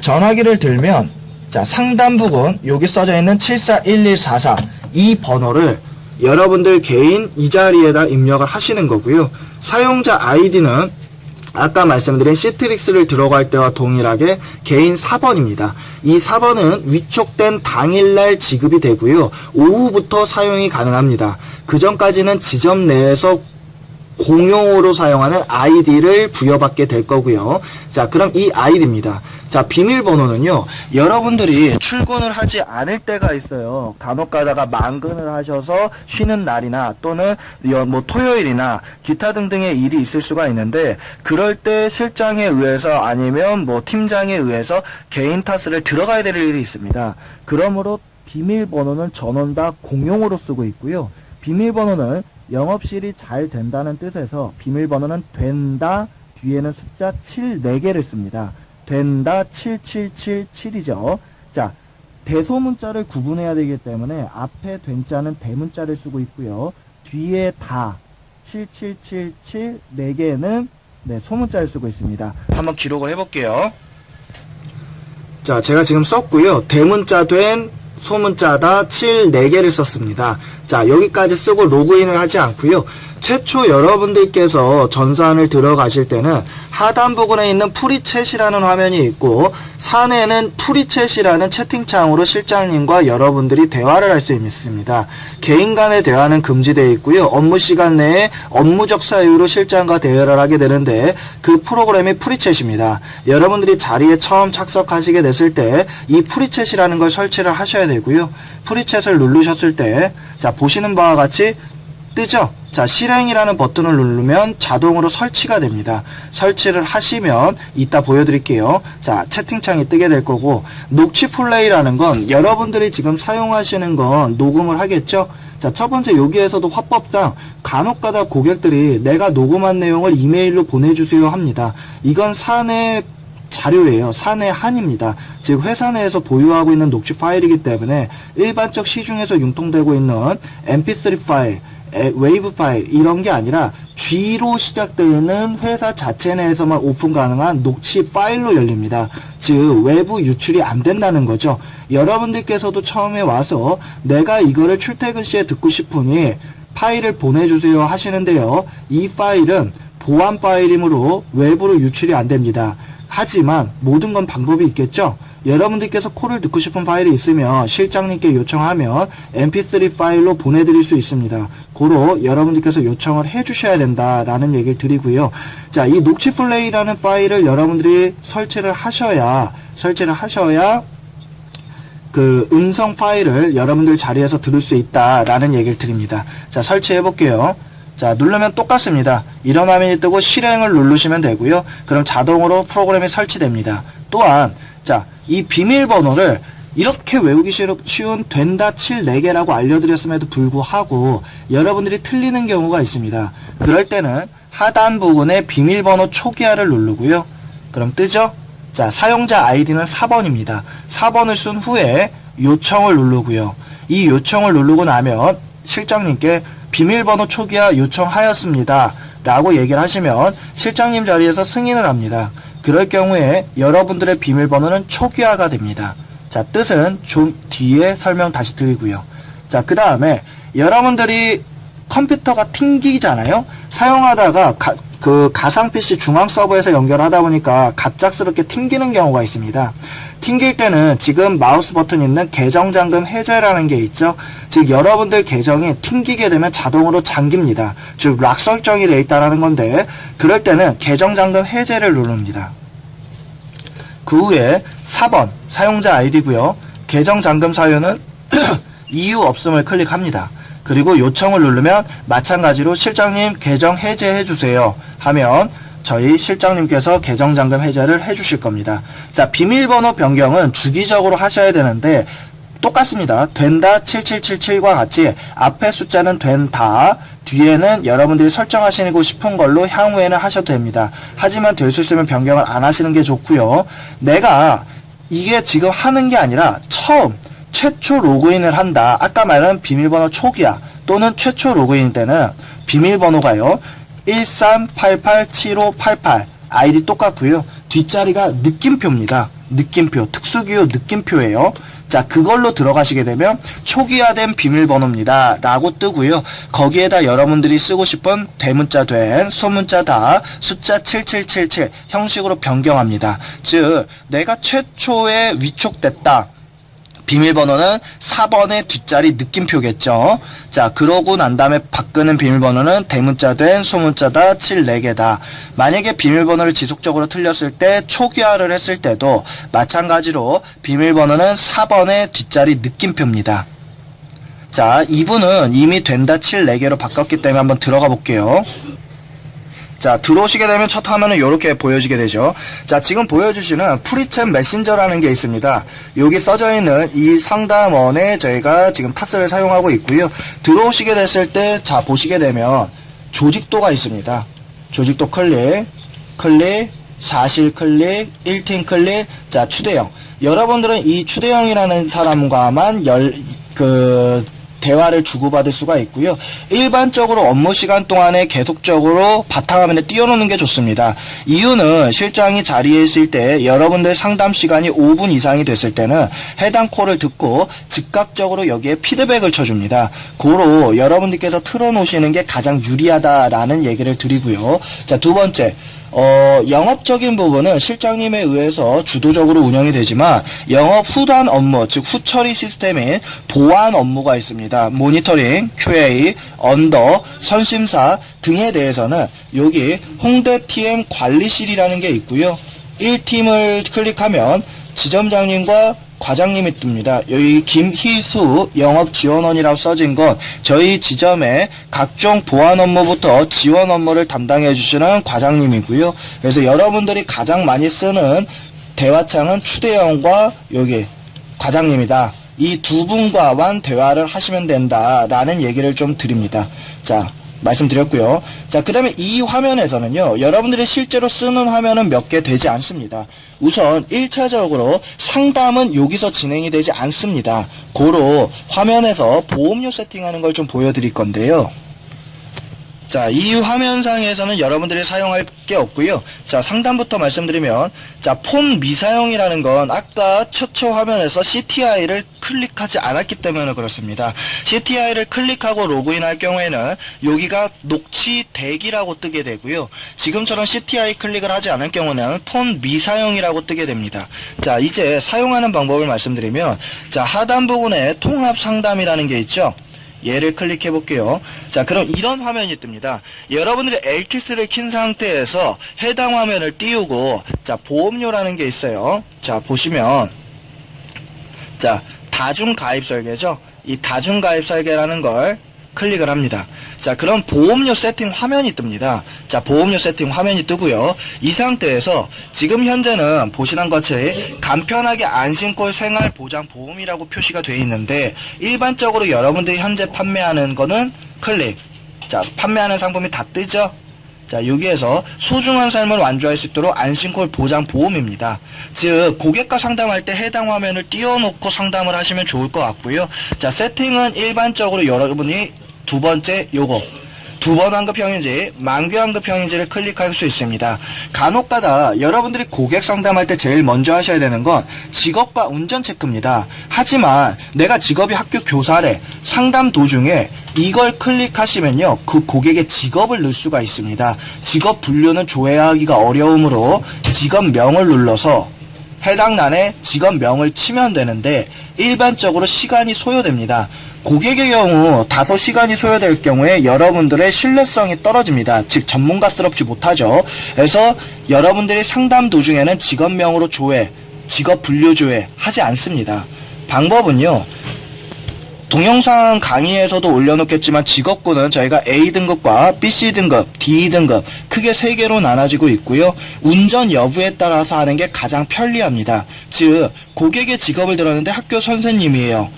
전화기를 들면 자, 상단 부분 여기 써져 있는 741144 이 번호를 여러분들 개인 이 자리에다 입력을 하시는 거고요. 사용자 아이디는 아까 말씀드린 시트릭스를 들어갈 때와 동일하게 개인 4번입니다. 이 4번은 위촉된 당일날 지급이 되고요. 오후부터 사용이 가능합니다. 그 전까지는 지점 내에서 공용으로 사용하는 아이디를 부여받게 될 거고요. 자, 그럼 이 아이디입니다. 자, 비밀번호는요, 여러분들이 출근을 하지 않을 때가 있어요. 간혹 가다가 만근을 하셔서 쉬는 날이나 또는 뭐 토요일이나 기타 등등의 일이 있을 수가 있는데, 그럴 때 실장에 의해서 아니면 뭐 팀장에 의해서 개인 타스를 들어가야 될 일이 있습니다. 그러므로 비밀번호는 전원 다 공용으로 쓰고 있고요. 비밀번호는 영업실이 잘 된다는 뜻에서 비밀번호는 된다 뒤에는 숫자 7 4개를 씁니다. 된다 7777이죠. 자, 대소문자를 구분해야 되기 때문에 앞에 된자는 대문자를 쓰고 있고요. 뒤에 다 7777 4개는 소문자를 쓰고 있습니다. 한번 기록을 해볼게요. 자, 제가 지금 썼고요. 대문자 된 소문자다 7 4개를 썼습니다. 자, 여기까지 쓰고 로그인을 하지 않고요. 최초 여러분들께서 전산을 들어가실 때는 하단 부분에 있는 프리챗이라는 화면이 있고 산에는 프리챗이라는 채팅창으로 실장님과 여러분들이 대화를 할 수 있습니다. 개인 간의 대화는 금지되어 있고요. 업무 시간 내에 업무적 사유로 실장과 대화를 하게 되는데 그 프로그램이 프리챗입니다. 여러분들이 자리에 처음 착석하시게 됐을 때 이 프리챗이라는 걸 설치를 하셔야 되고요. 프리챗을 누르셨을 때 자, 보시는 바와 같이 뜨죠? 자, 실행이라는 버튼을 누르면 자동으로 설치가 됩니다. 설치를 하시면 이따 보여드릴게요. 자, 채팅창이 뜨게 될 거고, 녹취 플레이라는 건 여러분들이 지금 사용하시는 건 녹음을 하겠죠? 자, 첫 번째 여기에서도 화법상 간혹가다 고객들이 내가 녹음한 내용을 이메일로 보내주세요 합니다. 이건 사내 자료예요. 사내 한입니다. 즉 회사 내에서 보유하고 있는 녹취 파일이기 때문에 일반적 시중에서 융통되고 있는 mp3 파일, 웨이브 파일 이런 게 아니라 G로 시작되는 회사 자체 내에서만 오픈 가능한 녹취 파일로 열립니다. 즉 외부 유출이 안 된다는 거죠. 여러분들께서도 처음에 와서 내가 이거를 출퇴근 시에 듣고 싶으니 파일을 보내주세요 하시는데요. 이 파일은 보안 파일이므로 외부로 유출이 안 됩니다. 하지만 모든 건 방법이 있겠죠. 여러분들께서 콜을 듣고 싶은 파일이 있으면 실장님께 요청하면 mp3 파일로 보내드릴 수 있습니다. 고로 여러분들께서 요청을 해주셔야 된다라는 얘기를 드리고요. 자, 이 녹취 플레이라는 파일을 여러분들이 설치를 하셔야 그 음성 파일을 여러분들 자리에서 들을 수 있다라는 얘기를 드립니다. 자, 설치해 볼게요. 자, 누르면 똑같습니다. 이런 화면이 뜨고 실행을 누르시면 되고요. 그럼 자동으로 프로그램이 설치됩니다. 또한 자, 이 비밀번호를 이렇게 외우기 쉬운 된다 7 4개라고 알려드렸음에도 불구하고 여러분들이 틀리는 경우가 있습니다. 그럴 때는 하단 부분에 비밀번호 초기화를 누르고요. 그럼 뜨죠? 자, 사용자 아이디는 4번입니다. 4번을 쓴 후에 요청을 누르고요. 이 요청을 누르고 나면 실장님께 비밀번호 초기화 요청하였습니다 라고 얘기를 하시면 실장님 자리에서 승인을 합니다. 그럴 경우에 여러분들의 비밀번호는 초기화가 됩니다. 자, 뜻은 좀 뒤에 설명 다시 드리고요. 자, 그 다음에 여러분들이 컴퓨터가 튕기잖아요. 사용하다가 그 가상 PC 중앙 서버에서 연결하다 보니까 갑작스럽게 튕기는 경우가 있습니다. 튕길 때는 지금 마우스 버튼 있는 계정 잠금 해제라는 게 있죠. 즉 여러분들 계정이 튕기게 되면 자동으로 잠깁니다. 즉 락 설정이 되어 있다는 건데 그럴 때는 계정 잠금 해제를 누릅니다. 그 후에 4번 사용자 아이디고요. 계정 잠금 사유는 이유 없음을 클릭합니다. 그리고 요청을 누르면 마찬가지로 실장님 계정 해제해 주세요 하면 저희 실장님께서 계정 잠금 해제를 해 주실 겁니다. 자, 비밀번호 변경은 주기적으로 하셔야 되는데 똑같습니다. 된다 7777과 같이 앞에 숫자는 된다, 뒤에는 여러분들이 설정하시고 싶은 걸로 향후에는 하셔도 됩니다. 하지만 될 수 있으면 변경을 안 하시는 게 좋고요. 내가 이게 지금 하는 게 아니라 최초 로그인을 한다. 아까 말한 비밀번호 초기화 또는 최초 로그인 때는 비밀번호가요 13887588 아이디 똑같고요. 뒷자리가 느낌표입니다. 느낌표, 특수기호 느낌표예요. 자, 그걸로 들어가시게 되면 초기화된 비밀번호입니다 라고 뜨고요. 거기에다 여러분들이 쓰고 싶은 대문자 된, 소문자 다 숫자 7777 형식으로 변경합니다. 즉 내가 최초에 위촉됐다. 비밀번호는 4번의 뒷자리 느낌표겠죠. 자, 그러고 난 다음에 바꾸는 비밀번호는 대문자 된, 소문자다 74개다. 만약에 비밀번호를 지속적으로 틀렸을 때 초기화를 했을 때도 마찬가지로 비밀번호는 4번의 뒷자리 느낌표입니다. 자, 이분은 이미 된다 74개로 바꿨기 때문에 한번 들어가 볼게요. 자, 들어오시게 되면 첫 화면은 이렇게 보여지게 되죠. 자, 지금 보여주시는 프리챗 메신저라는 게 있습니다. 여기 써져 있는 이 상담원에 저희가 지금 타스를 사용하고 있고요. 들어오시게 됐을 때, 자, 보시게 되면 조직도가 있습니다. 조직도 클릭, 사실 클릭, 1팀 클릭, 자, 추대형. 여러분들은 이 추대형이라는 사람과만 대화를 주고받을 수가 있고요. 일반적으로 업무 시간 동안에 계속적으로 바탕화면에 띄워놓는 게 좋습니다. 이유는 실장이 자리에 있을 때 여러분들 상담 시간이 5분 이상이 됐을 때는 해당 콜을 듣고 즉각적으로 여기에 피드백을 쳐줍니다. 고로 여러분들께서 틀어놓으시는 게 가장 유리하다라는 얘기를 드리고요. 자, 두 번째. 영업적인 부분은 실장님에 의해서 주도적으로 운영이 되지만 영업 후단 업무, 즉 후처리 시스템인 보안 업무가 있습니다. 모니터링, QA, 언더, 선심사 등에 대해서는 여기 홍대 TM 관리실이라는 게 있고요. 1팀을 클릭하면 지점장님과 과장님이 뜹니다. 여기 김희수 영업지원원이라고 써진 건 저희 지점의 각종 보안 업무부터 지원 업무를 담당해 주시는 과장님이고요. 그래서 여러분들이 가장 많이 쓰는 대화창은 추대형과 여기 과장님이다. 이 두 분과만 대화를 하시면 된다라는 얘기를 좀 드립니다. 자, 말씀드렸고요. 자, 그 다음에 이 화면에서는요, 여러분들이 실제로 쓰는 화면은 몇 개 되지 않습니다. 우선 1차적으로 상담은 여기서 진행이 되지 않습니다. 고로 화면에서 보험료 세팅하는 걸 좀 보여드릴 건데요. 자, 이 화면상에서는 여러분들이 사용할 게 없고요. 자, 상담부터 말씀드리면, 자, 폰 미사용이라는 건 아까 최초 화면에서 CTI를 클릭하지 않았기 때문에 그렇습니다. CTI를 클릭하고 로그인할 경우에는 여기가 녹취 대기라고 뜨게 되고요. 지금처럼 CTI 클릭을 하지 않을 경우는 폰 미사용이라고 뜨게 됩니다. 자, 이제 사용하는 방법을 말씀드리면, 자, 하단 부분에 통합 상담이라는 게 있죠. 얘를 클릭해 볼게요. 자, 그럼 이런 화면이 뜹니다. 여러분들이 LTS를 킨 상태에서 해당 화면을 띄우고, 자, 보험료라는 게 있어요. 자, 보시면, 자, 다중가입 설계죠. 이 다중가입 설계라는 걸 클릭을 합니다. 자, 그럼 보험료 세팅 화면이 뜹니다. 자, 보험료 세팅 화면이 뜨고요. 이 상태에서 지금 현재는 보시는 것처럼 간편하게 안심콜 생활보장보험이라고 표시가 되어 있는데, 일반적으로 여러분들이 현재 판매하는 거는 클릭. 자, 판매하는 상품이 다 뜨죠? 자, 여기에서 소중한 삶을 완주할 수 있도록 안심콜 보장보험입니다. 즉, 고객과 상담할 때 해당 화면을 띄워놓고 상담을 하시면 좋을 것 같고요. 자, 세팅은 일반적으로 여러분이 두 번째 요거, 두 번 환급 평인지, 만기 환급 평인지를 클릭할 수 있습니다. 간혹가다 여러분들이 고객 상담할 때 제일 먼저 하셔야 되는 건 직업과 운전 체크입니다. 하지만 내가 직업이 학교 교사래, 상담 도중에 이걸 클릭하시면요, 그 고객의 직업을 넣을 수가 있습니다. 직업 분류는 조회하기가 어려우므로 직업명을 눌러서 해당欄에 직업명을 치면 되는데, 일반적으로 시간이 소요됩니다. 고객의 경우 다소 시간이 소요될 경우에 여러분들의 신뢰성이 떨어집니다. 즉, 전문가스럽지 못하죠. 그래서 여러분들이 상담 도중에는 직업명으로 조회, 직업 분류 조회 하지 않습니다. 방법은요, 동영상 강의에서도 올려놓겠지만 직업군은 저희가 A등급과 BC등급, D등급 크게 3개로 나눠지고 있고요. 운전 여부에 따라서 하는 게 가장 편리합니다. 즉 고객의 직업을 들었는데 학교 선생님이에요.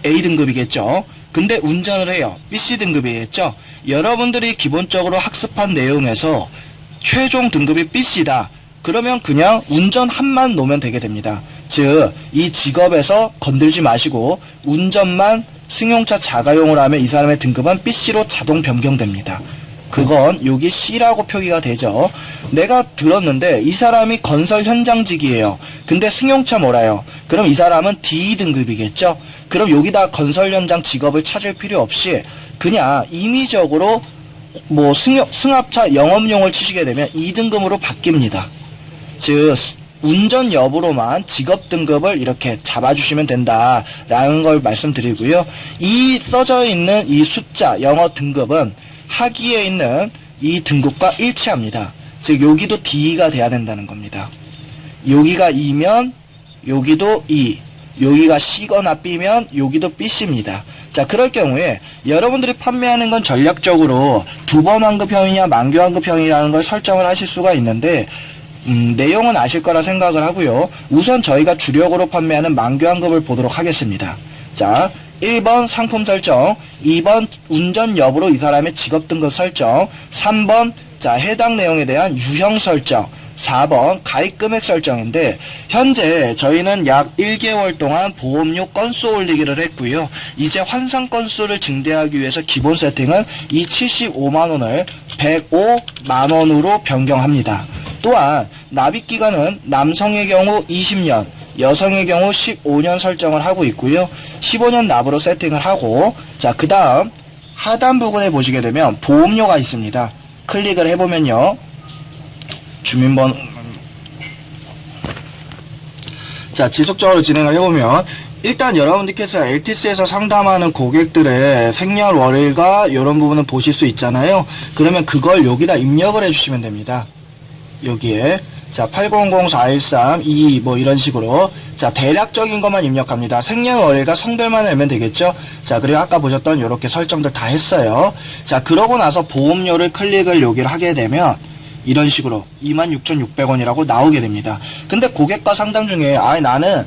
A등급이겠죠. 근데 운전을 해요. BC등급이겠죠. 여러분들이 기본적으로 학습한 내용에서 최종 등급이 BC다. 그러면 그냥 운전 한만 놓으면 되게 됩니다. 즉, 이 직업에서 건들지 마시고 운전만 승용차 자가용으로 하면 이 사람의 등급은 BC로 자동 변경됩니다. 그건 여기 C라고 표기가 되죠. 내가 들었는데 이 사람이 건설 현장직이에요. 근데 승용차 몰아요. 그럼 이 사람은 D등급이겠죠. 그럼 여기다 건설 현장 직업을 찾을 필요 없이 그냥 임의적으로 뭐 승합차 영업용을 치시게 되면 2등급으로 바뀝니다. 즉 운전 여부로만 직업 등급을 이렇게 잡아주시면 된다라는 걸 말씀드리고요. 이 써져 있는 이 숫자 영어 등급은 하기에 있는 이 등급과 일치합니다. 즉 여기도 D가 돼야 된다는 겁니다. 여기가 E면 여기도 E, 여기가 C거나 B면 여기도 BC입니다. 자, 그럴 경우에 여러분들이 판매하는 건 전략적으로 2번 환급형이냐 만교 환급형이라는 걸 설정을 하실 수가 있는데 내용은 아실 거라 생각을 하고요. 우선 저희가 주력으로 판매하는 만교 환급을 보도록 하겠습니다. 자, 1번 상품 설정, 2번 운전 여부로 이 사람의 직업 등급 설정, 3번 자 해당 내용에 대한 유형 설정, 4번 가입 금액 설정인데 현재 저희는 약 1개월 동안 보험료 건수 올리기를 했고요. 이제 환상 건수를 증대하기 위해서 기본 세팅은 이 75만원을 105만원으로 변경합니다. 또한 납입 기간은 남성의 경우 20년, 여성의 경우 15년 설정을 하고 있고요. 15년 납으로 세팅을 하고 자, 그 다음 하단 부분에 보시게 되면 보험료가 있습니다. 클릭을 해보면요. 주민번호 자, 지속적으로 진행을 해보면 일단 여러분들께서 LTC에서 상담하는 고객들의 생년월일과 이런 부분을 보실 수 있잖아요. 그러면 그걸 여기다 입력을 해주시면 됩니다. 여기에 자 800-413-22 뭐 이런 식으로 자 대략적인 것만 입력합니다. 생년월일과 성별만 알면 되겠죠. 자 그리고 아까 보셨던 이렇게 설정들 다 했어요. 자 그러고 나서 보험료를 클릭을 여기를 하게 되면 이런 식으로 26,600원이라고 나오게 됩니다. 근데 고객과 상담 중에 나는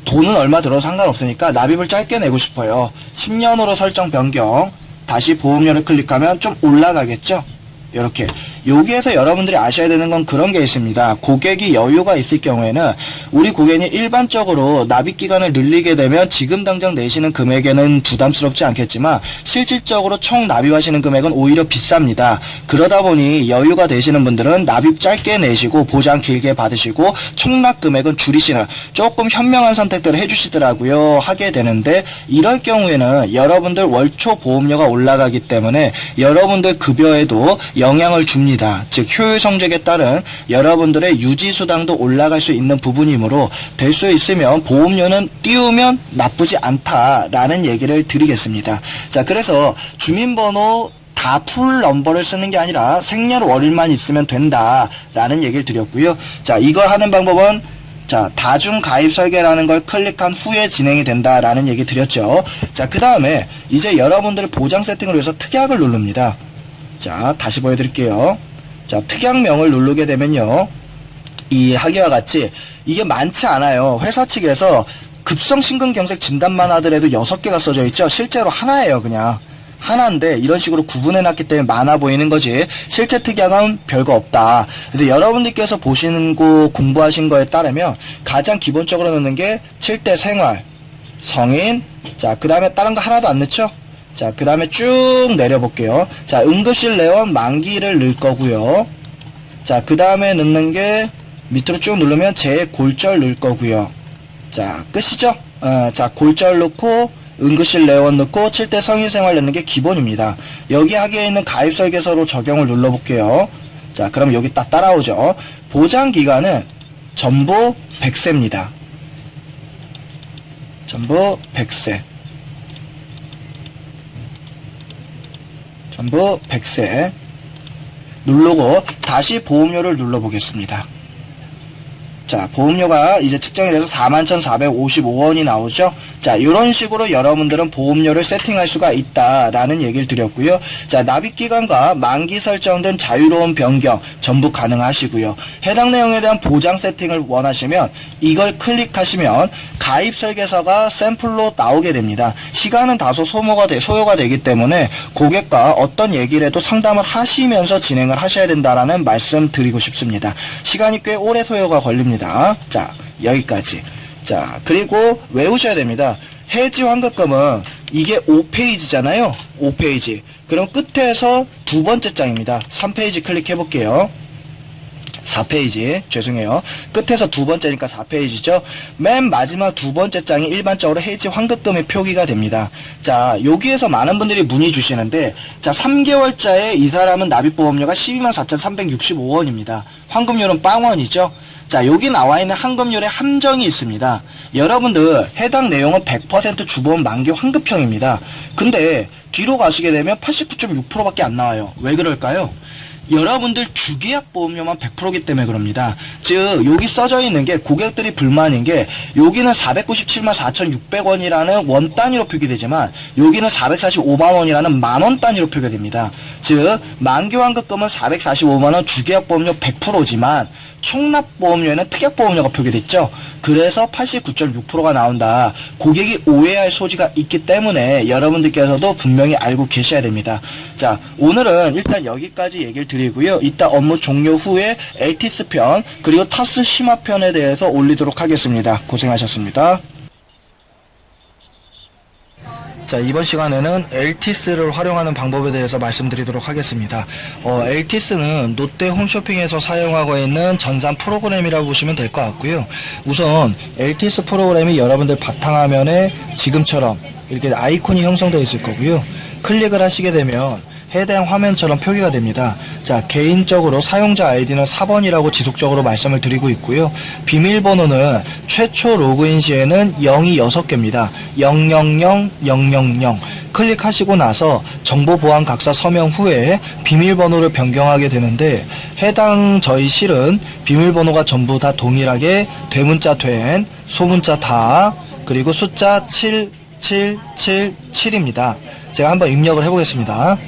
돈은 얼마 들어도 상관없으니까 납입을 짧게 내고 싶어요. 10년으로 설정 변경 다시 보험료를 클릭하면 좀 올라가겠죠. 이렇게 여기에서 여러분들이 아셔야 되는 건 그런 게 있습니다. 고객이 여유가 있을 경우에는 우리 고객이 일반적으로 납입 기간을 늘리게 되면 지금 당장 내시는 금액에는 부담스럽지 않겠지만 실질적으로 총 납입하시는 금액은 오히려 비쌉니다. 그러다 보니 여유가 되시는 분들은 납입 짧게 내시고 보장 길게 받으시고 총납 금액은 줄이시는 조금 현명한 선택들을 해주시더라고요. 하게 되는데 이럴 경우에는 여러분들 월초 보험료가 올라가기 때문에 여러분들 급여에도 영향을 줍니다. 즉 효율 성적에 따른 여러분들의 유지수당도 올라갈 수 있는 부분이므로 될 수 있으면 보험료는 띄우면 나쁘지 않다라는 얘기를 드리겠습니다. 자 그래서 주민번호 다 풀 넘버를 쓰는 게 아니라 생년월일만 있으면 된다라는 얘기를 드렸고요. 자 이걸 하는 방법은 자 다중 가입 설계라는 걸 클릭한 후에 진행이 된다라는 얘기 드렸죠. 자 그 다음에 이제 여러분들 보장 세팅을 위해서 특약을 누릅니다. 자 다시 보여드릴게요. 자 특약명을 누르게 되면요 이 하기와 같이 이게 많지 않아요. 회사 측에서 급성 심근경색 진단만 하더라도 6개가 써져 있죠. 실제로 하나예요. 그냥 하나인데 이런 식으로 구분해놨기 때문에 많아 보이는 거지 실제 특약은 별거 없다. 그래서 여러분들께서 보시는 거 공부하신 거에 따르면 가장 기본적으로 넣는 게 7대 생활 성인 자 그 다음에 다른 거 하나도 안 넣죠. 자, 그 다음에 쭉 내려볼게요. 자, 응급실 내원 만기를 넣을 거고요. 자, 그 다음에 넣는 게 밑으로 쭉 누르면 재골절 넣을 거고요. 자, 끝이죠? 자, 골절 넣고 응급실 내원 넣고 7대 성인생활 넣는 게 기본입니다. 여기 하기에 있는 가입 설계서로 적용을 눌러볼게요. 자, 그럼 여기 딱 따라오죠. 보장기간은 전부 100세입니다. 전부 100세. 전부 100세 누르고 다시 보험료를 눌러보겠습니다. 자, 보험료가 이제 측정이 돼서 41,455원이 나오죠. 자, 이런 식으로 여러분들은 보험료를 세팅할 수가 있다라는 얘기를 드렸고요. 자, 납입기간과 만기 설정 등 자유로운 변경 전부 가능하시고요. 해당 내용에 대한 보장 세팅을 원하시면 이걸 클릭하시면 가입 설계서가 샘플로 나오게 됩니다. 시간은 다소 소요가 되기 때문에 고객과 어떤 얘기를 해도 상담을 하시면서 진행을 하셔야 된다라는 말씀 드리고 싶습니다. 시간이 꽤 오래 소요가 걸립니다. 자, 여기까지. 자, 그리고 외우셔야 됩니다. 해지 환급금은 이게 5페이지잖아요. 5페이지. 그럼 끝에서 두 번째 장입니다. 3페이지 클릭해 볼게요. 4페이지. 죄송해요. 끝에서 두 번째니까 4페이지죠. 맨 마지막 두 번째 장이 일반적으로 해지 환급금의 표기가 됩니다. 자, 여기에서 많은 분들이 문의 주시는데, 자, 3개월자에 이 사람은 납입보험료가 124,365원입니다. 환급률은 빵원이죠. 자, 여기 나와 있는 환급률에 함정이 있습니다. 여러분들 해당 내용은 100% 주보험 만기 환급형입니다. 근데 뒤로 가시게 되면 89.6%밖에 안 나와요. 왜 그럴까요? 여러분들 주계약 보험료만 100%이기 때문에 그럽니다. 즉 여기 써져 있는 게 고객들이 불만인 게 여기는 497만 4,600원이라는 원 단위로 표기되지만 여기는 445만 원이라는 만원 단위로 표기됩니다. 즉 만기 환급금은 445만 원 주계약 보험료 100%지만 총납 보험료에는 특약 보험료가 표기됐죠. 그래서 89.6%가 나온다. 고객이 오해할 소지가 있기 때문에 여러분들께서도 분명히 알고 계셔야 됩니다. 자, 오늘은 일단 여기까지 얘기를 드리고요. 이따 업무 종료 후에 LTS 편 그리고 타스 심화 편에 대해서 올리도록 하겠습니다. 고생하셨습니다. 자, 이번 시간에는 LTS를 활용하는 방법에 대해서 말씀드리도록 하겠습니다. LTS는 롯데 홈쇼핑에서 사용하고 있는 전산 프로그램이라고 보시면 될 것 같고요. 우선 LTS 프로그램이 여러분들 바탕화면에 지금처럼 이렇게 아이콘이 형성되어 있을 거고요. 클릭을 하시게 되면 해당 화면처럼 표기가 됩니다. 자, 개인적으로 사용자 아이디는 4번이라고 지속적으로 말씀을 드리고 있고요. 비밀번호는 최초 로그인 시에는 0이 6개입니다. 000 클릭하시고 나서 정보보안 각서 서명 후에 비밀번호를 변경하게 되는데 해당 저희 실은 비밀번호가 전부 다 동일하게 대문자 된, 소문자 다, 그리고 숫자 7777입니다. 제가 한번 입력을 해보겠습니다.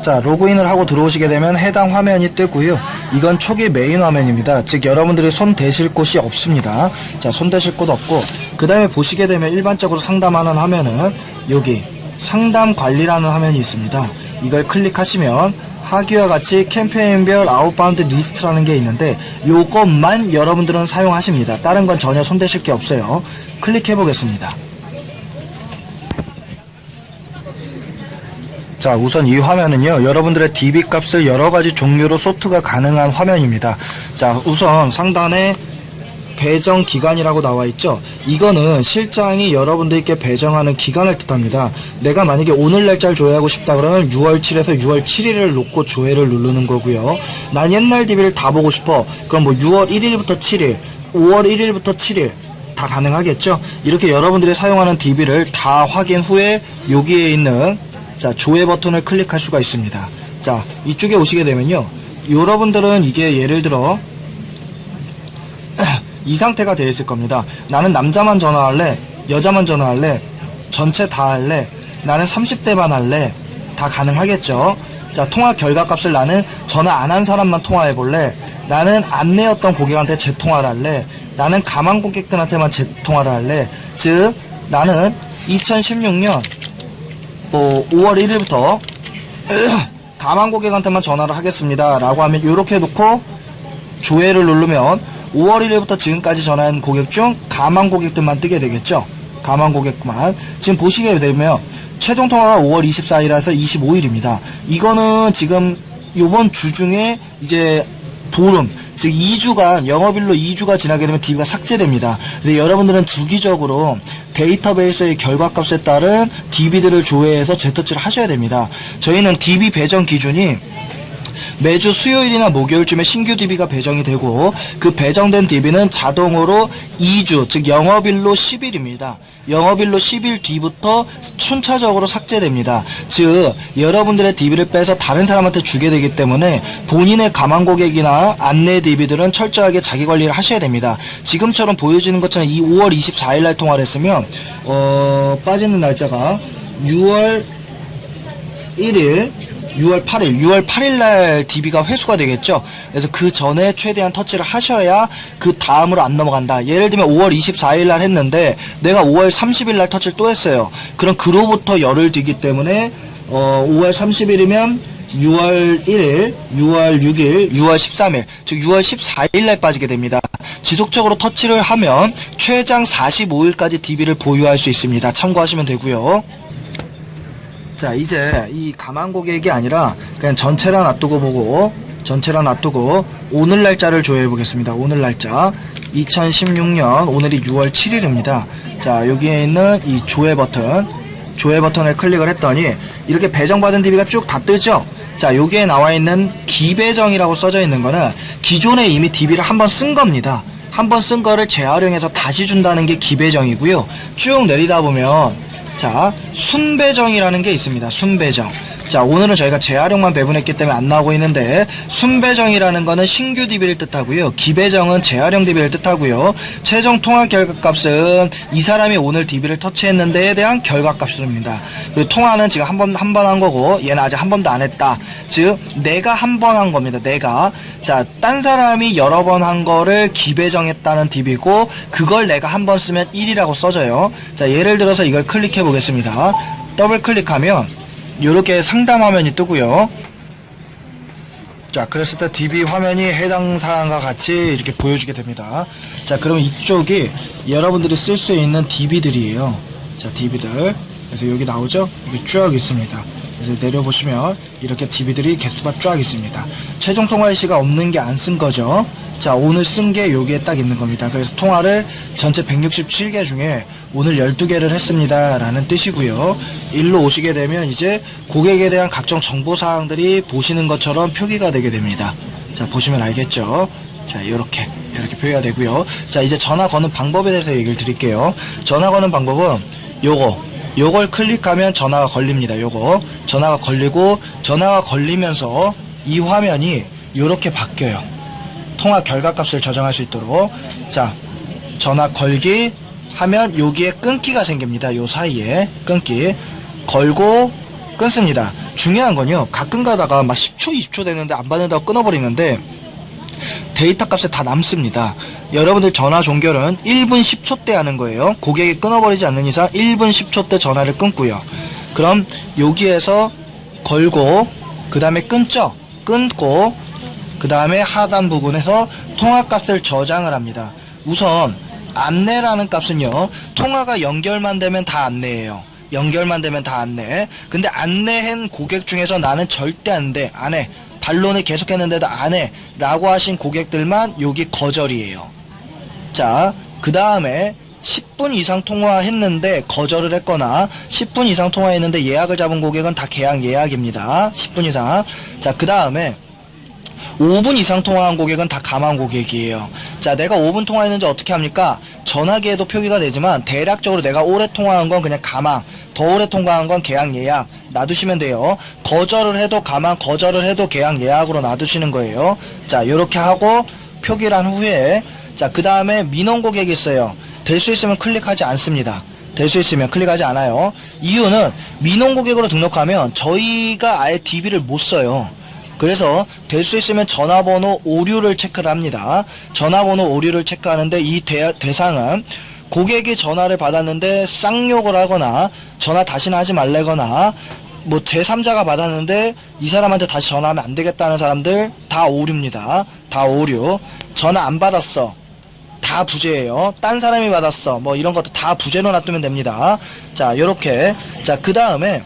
자, 로그인을 하고 들어오시게 되면 해당 화면이 뜨고요. 이건 초기 메인 화면입니다. 즉 여러분들이 손 대실 곳이 없습니다. 자, 손 대실 곳 없고 그 다음에 보시게 되면 일반적으로 상담하는 화면은 여기 상담 관리라는 화면이 있습니다. 이걸 클릭하시면 하기와 같이 캠페인별 아웃바운드 리스트라는 게 있는데 요것만 여러분들은 사용하십니다. 다른 건 전혀 손 대실 게 없어요. 클릭해 보겠습니다. 자, 우선 이 화면은요, 여러분들의 DB 값을 여러가지 종류로 소트가 가능한 화면입니다. 자, 우선 상단에 배정 기간이라고 나와 있죠. 이거는 실장이 여러분들께 배정하는 기간을 뜻합니다. 내가 만약에 오늘 날짜를 조회하고 싶다 그러면 6월 7에서 6월 7일을 놓고 조회를 누르는 거고요. 난 옛날 DB를 다 보고 싶어. 그럼 뭐 6월 1일부터 7일, 5월 1일부터 7일 다 가능하겠죠. 이렇게 여러분들이 사용하는 DB를 다 확인 후에 여기에 있는 자, 조회 버튼을 클릭할 수가 있습니다. 자, 이쪽에 오시게 되면요, 여러분들은 이게 예를 들어 이 상태가 되어 있을 겁니다. 나는 남자만 전화할래, 여자만 전화할래, 전체 다 할래, 나는 30대만 할래, 다 가능하겠죠. 자, 통화 결과값을 나는 전화 안 한 사람만 통화해 볼래, 나는 안내였던 고객한테 재통화를 할래, 나는 가망 고객들한테만 재통화를 할래. 즉 나는 2016년 5월 1일부터 가망 고객한테만 전화를 하겠습니다 라고 하면 이렇게 해놓고 조회를 누르면 5월 1일부터 지금까지 전화한 고객 중 가망 고객들만 뜨게 되겠죠. 가망 고객만. 지금 보시게 되면 최종 통화가 5월 24일에서 25일입니다. 이거는 지금 요번 주 중에 이제 보름, 즉 2주간, 영업일로 2주가 지나게 되면 DB가 삭제됩니다. 근데 여러분들은 주기적으로 데이터베이스의 결과값에 따른 DB들을 조회해서 재터치를 하셔야 됩니다. 저희는 DB 배정 기준이 매주 수요일이나 목요일쯤에 신규 DB가 배정이 되고 그 배정된 DB는 자동으로 2주, 즉 영업일로 10일입니다. 영업일로 10일 뒤부터 순차적으로 삭제됩니다. 즉 여러분들의 DB를 빼서 다른 사람한테 주게 되기 때문에 본인의 가망 고객이나 안내 DB들은 철저하게 자기 관리를 하셔야 됩니다. 지금처럼 보여지는 것처럼 이 5월 24일 날 통화를 했으면 빠지는 날짜가 6월 1일 6월 8일 날 DB가 회수가 되겠죠. 그래서 그 전에 최대한 터치를 하셔야 그 다음으로 안 넘어간다. 예를 들면 5월 24일 날 했는데 내가 5월 30일 날 터치를 또 했어요. 그럼 그로부터 열흘 뒤기 때문에 5월 30일이면 6월 1일, 6월 6일, 6월 13일, 즉 6월 14일 날 빠지게 됩니다. 지속적으로 터치를 하면 최장 45일까지 DB를 보유할 수 있습니다. 참고하시면 되고요. 자, 이제 이 가망 고객이 아니라 그냥 전체랑 놔두고 오늘 날짜를 조회해 보겠습니다. 오늘 날짜 2016년 오늘이 6월 7일입니다. 자, 여기에 있는 이 조회 버튼을 클릭을 했더니 이렇게 배정받은 DB가 쭉 다 뜨죠. 자, 여기에 나와 있는 기배정이라고 써져 있는 거는 기존에 이미 DB를 한번 쓴 겁니다. 한번 쓴 거를 재활용해서 다시 준다는 게 기배정이고요. 쭉 내리다 보면 자, 순배정이라는 게 있습니다. 순배정. 자, 오늘은 저희가 재활용만 배분했기 때문에 안 나오고 있는데 순배정이라는 거는 신규 DB를 뜻하고요. 기배정은 재활용 DB를 뜻하고요. 최종 통화 결과값은 이 사람이 오늘 DB를 터치했는데에 대한 결과값입니다. 그리고 통화는 지금 한 번 한 거고 얘는 아직 한 번도 안 했다. 즉 내가 한 번 한 겁니다. 내가. 자, 딴 사람이 여러 번 한 거를 기배정했다는 DB고 그걸 내가 한 번 쓰면 1이라고 써져요. 자, 예를 들어서 이걸 클릭해 보겠습니다. 더블 클릭하면 요렇게 상담 화면이 뜨고요. 자, 그랬을 때 DB 화면이 해당 사항과 같이 이렇게 보여주게 됩니다. 자, 그럼 이쪽이 여러분들이 쓸 수 있는 DB들이에요. 자, DB들. 그래서 여기 나오죠? 여기 쭉 있습니다. 그래서 내려보시면 이렇게 DB들이 개수가 쫙 있습니다. 최종 통화 일시가 없는 게 안 쓴 거죠. 자, 오늘 쓴 게 여기에 딱 있는 겁니다. 그래서 통화를 전체 167개 중에 오늘 12개를 했습니다 라는 뜻이고요. 일로 오시게 되면 이제 고객에 대한 각종 정보사항들이 보시는 것처럼 표기가 되게 됩니다. 자, 보시면 알겠죠. 자, 이렇게 표기가 되고요. 자, 이제 전화 거는 방법에 대해서 얘기를 드릴게요. 전화 거는 방법은 요걸 클릭하면 전화가 걸립니다. 전화가 걸리고 전화가 걸리면서 이 화면이 이렇게 바뀌어요. 통화 결과값을 저장할 수 있도록. 자, 전화 걸기 하면 여기에 끊기가 생깁니다. 요 사이에 끊기 걸고 끊습니다. 중요한 건요, 가끔 가다가 막 10초 20초 되는데 안 받는다고 끊어버리는데 데이터 값에 다 남습니다. 여러분들 전화 종결은 1분 10초 때 하는 거예요. 고객이 끊어버리지 않는 이상 1분 10초 때 전화를 끊고요. 그럼 여기에서 걸고 그 다음에 끊고 그 다음에 하단 부분에서 통화값을 저장을 합니다. 우선 안내라는 값은요, 통화가 연결만 되면 다 안내예요. 근데 안내한 고객 중에서 나는 절대 안 해. 반론을 계속했는데도 안 해 라고 하신 고객들만 여기 거절이에요. 자, 그 다음에 10분 이상 통화했는데 거절을 했거나 10분 이상 통화했는데 예약을 잡은 고객은 다 계약 예약입니다. 10분 이상. 자, 그 다음에 5분 이상 통화한 고객은 다 가망 고객이에요. 자, 내가 5분 통화했는지 어떻게 합니까? 전화기에도 표기가 되지만 대략적으로 내가 오래 통화한 건 그냥 가망, 더 오래 통화한 건 계약 예약 놔두시면 돼요. 거절을 해도 가망, 거절을 해도 계약 예약으로 놔두시는 거예요. 자, 요렇게 하고 표기를 한 후에 자, 그 다음에 민원 고객이 있어요. 될 수 있으면 클릭하지 않습니다. 될 수 있으면 클릭하지 않아요. 이유는 민원 고객으로 등록하면 저희가 아예 DB를 못 써요. 그래서 될 수 있으면 전화번호 오류를 체크를 합니다. 전화번호 오류를 체크하는데 이 대상은 고객이 전화를 받았는데 쌍욕을 하거나 전화 다시는 하지 말래거나 뭐 제3자가 받았는데 이 사람한테 다시 전화하면 안 되겠다는 사람들 다 오류입니다. 다 오류. 전화 안 받았어. 다 부재예요. 딴 사람이 받았어. 뭐 이런 것도 다 부재로 놔두면 됩니다. 자, 요렇게. 자, 그 다음에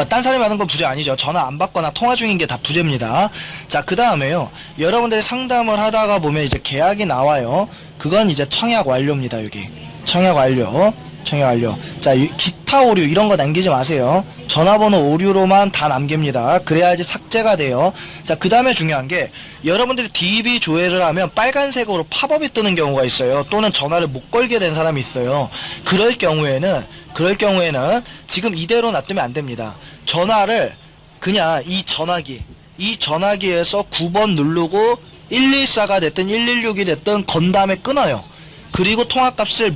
딴 사람이 받은 건 부재 아니죠. 전화 안 받거나 통화 중인 게 다 부재입니다. 자, 그 다음에요. 여러분들이 상담을 하다가 보면 이제 계약이 나와요. 그건 이제 청약 완료입니다. 여기. 청약 완료. 청약 완료. 자, 기타 오류 이런 거 남기지 마세요. 전화번호 오류로만 다 남깁니다. 그래야지 삭제가 돼요. 자, 그 다음에 중요한 게 여러분들이 DB 조회를 하면 빨간색으로 팝업이 뜨는 경우가 있어요. 또는 전화를 못 걸게 된 사람이 있어요. 그럴 경우에는 지금 이대로 놔두면 안 됩니다. 전화를 그냥 이 전화기에서 9번 누르고 114가 됐든 116이 됐든 건 다음에 끊어요. 그리고 통화값을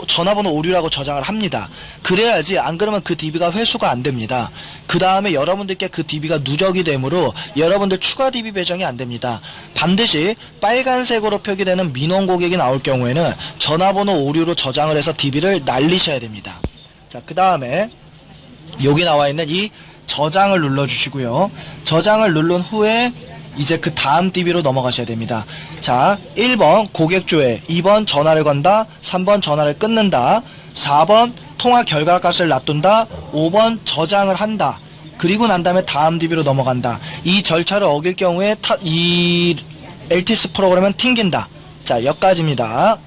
전화번호 오류라고 저장을 합니다. 그래야지 안 그러면 그 DB가 회수가 안 됩니다. 그 다음에 여러분들께 그 DB가 누적이 되므로 여러분들 추가 DB 배정이 안 됩니다. 반드시 빨간색으로 표기되는 민원 고객이 나올 경우에는 전화번호 오류로 저장을 해서 DB를 날리셔야 됩니다. 자, 그 다음에 여기 나와 있는 이 저장을 눌러주시고요. 저장을 누른 후에 이제 그 다음 DB로 넘어가셔야 됩니다. 자, 1번 고객 조회, 2번 전화를 건다, 3번 전화를 끊는다, 4번 통화 결과값을 놔둔다, 5번 저장을 한다. 그리고 난 다음에 다음 DB로 넘어간다. 이 절차를 어길 경우에 이 LTS 프로그램은 튕긴다. 자, 여기까지입니다.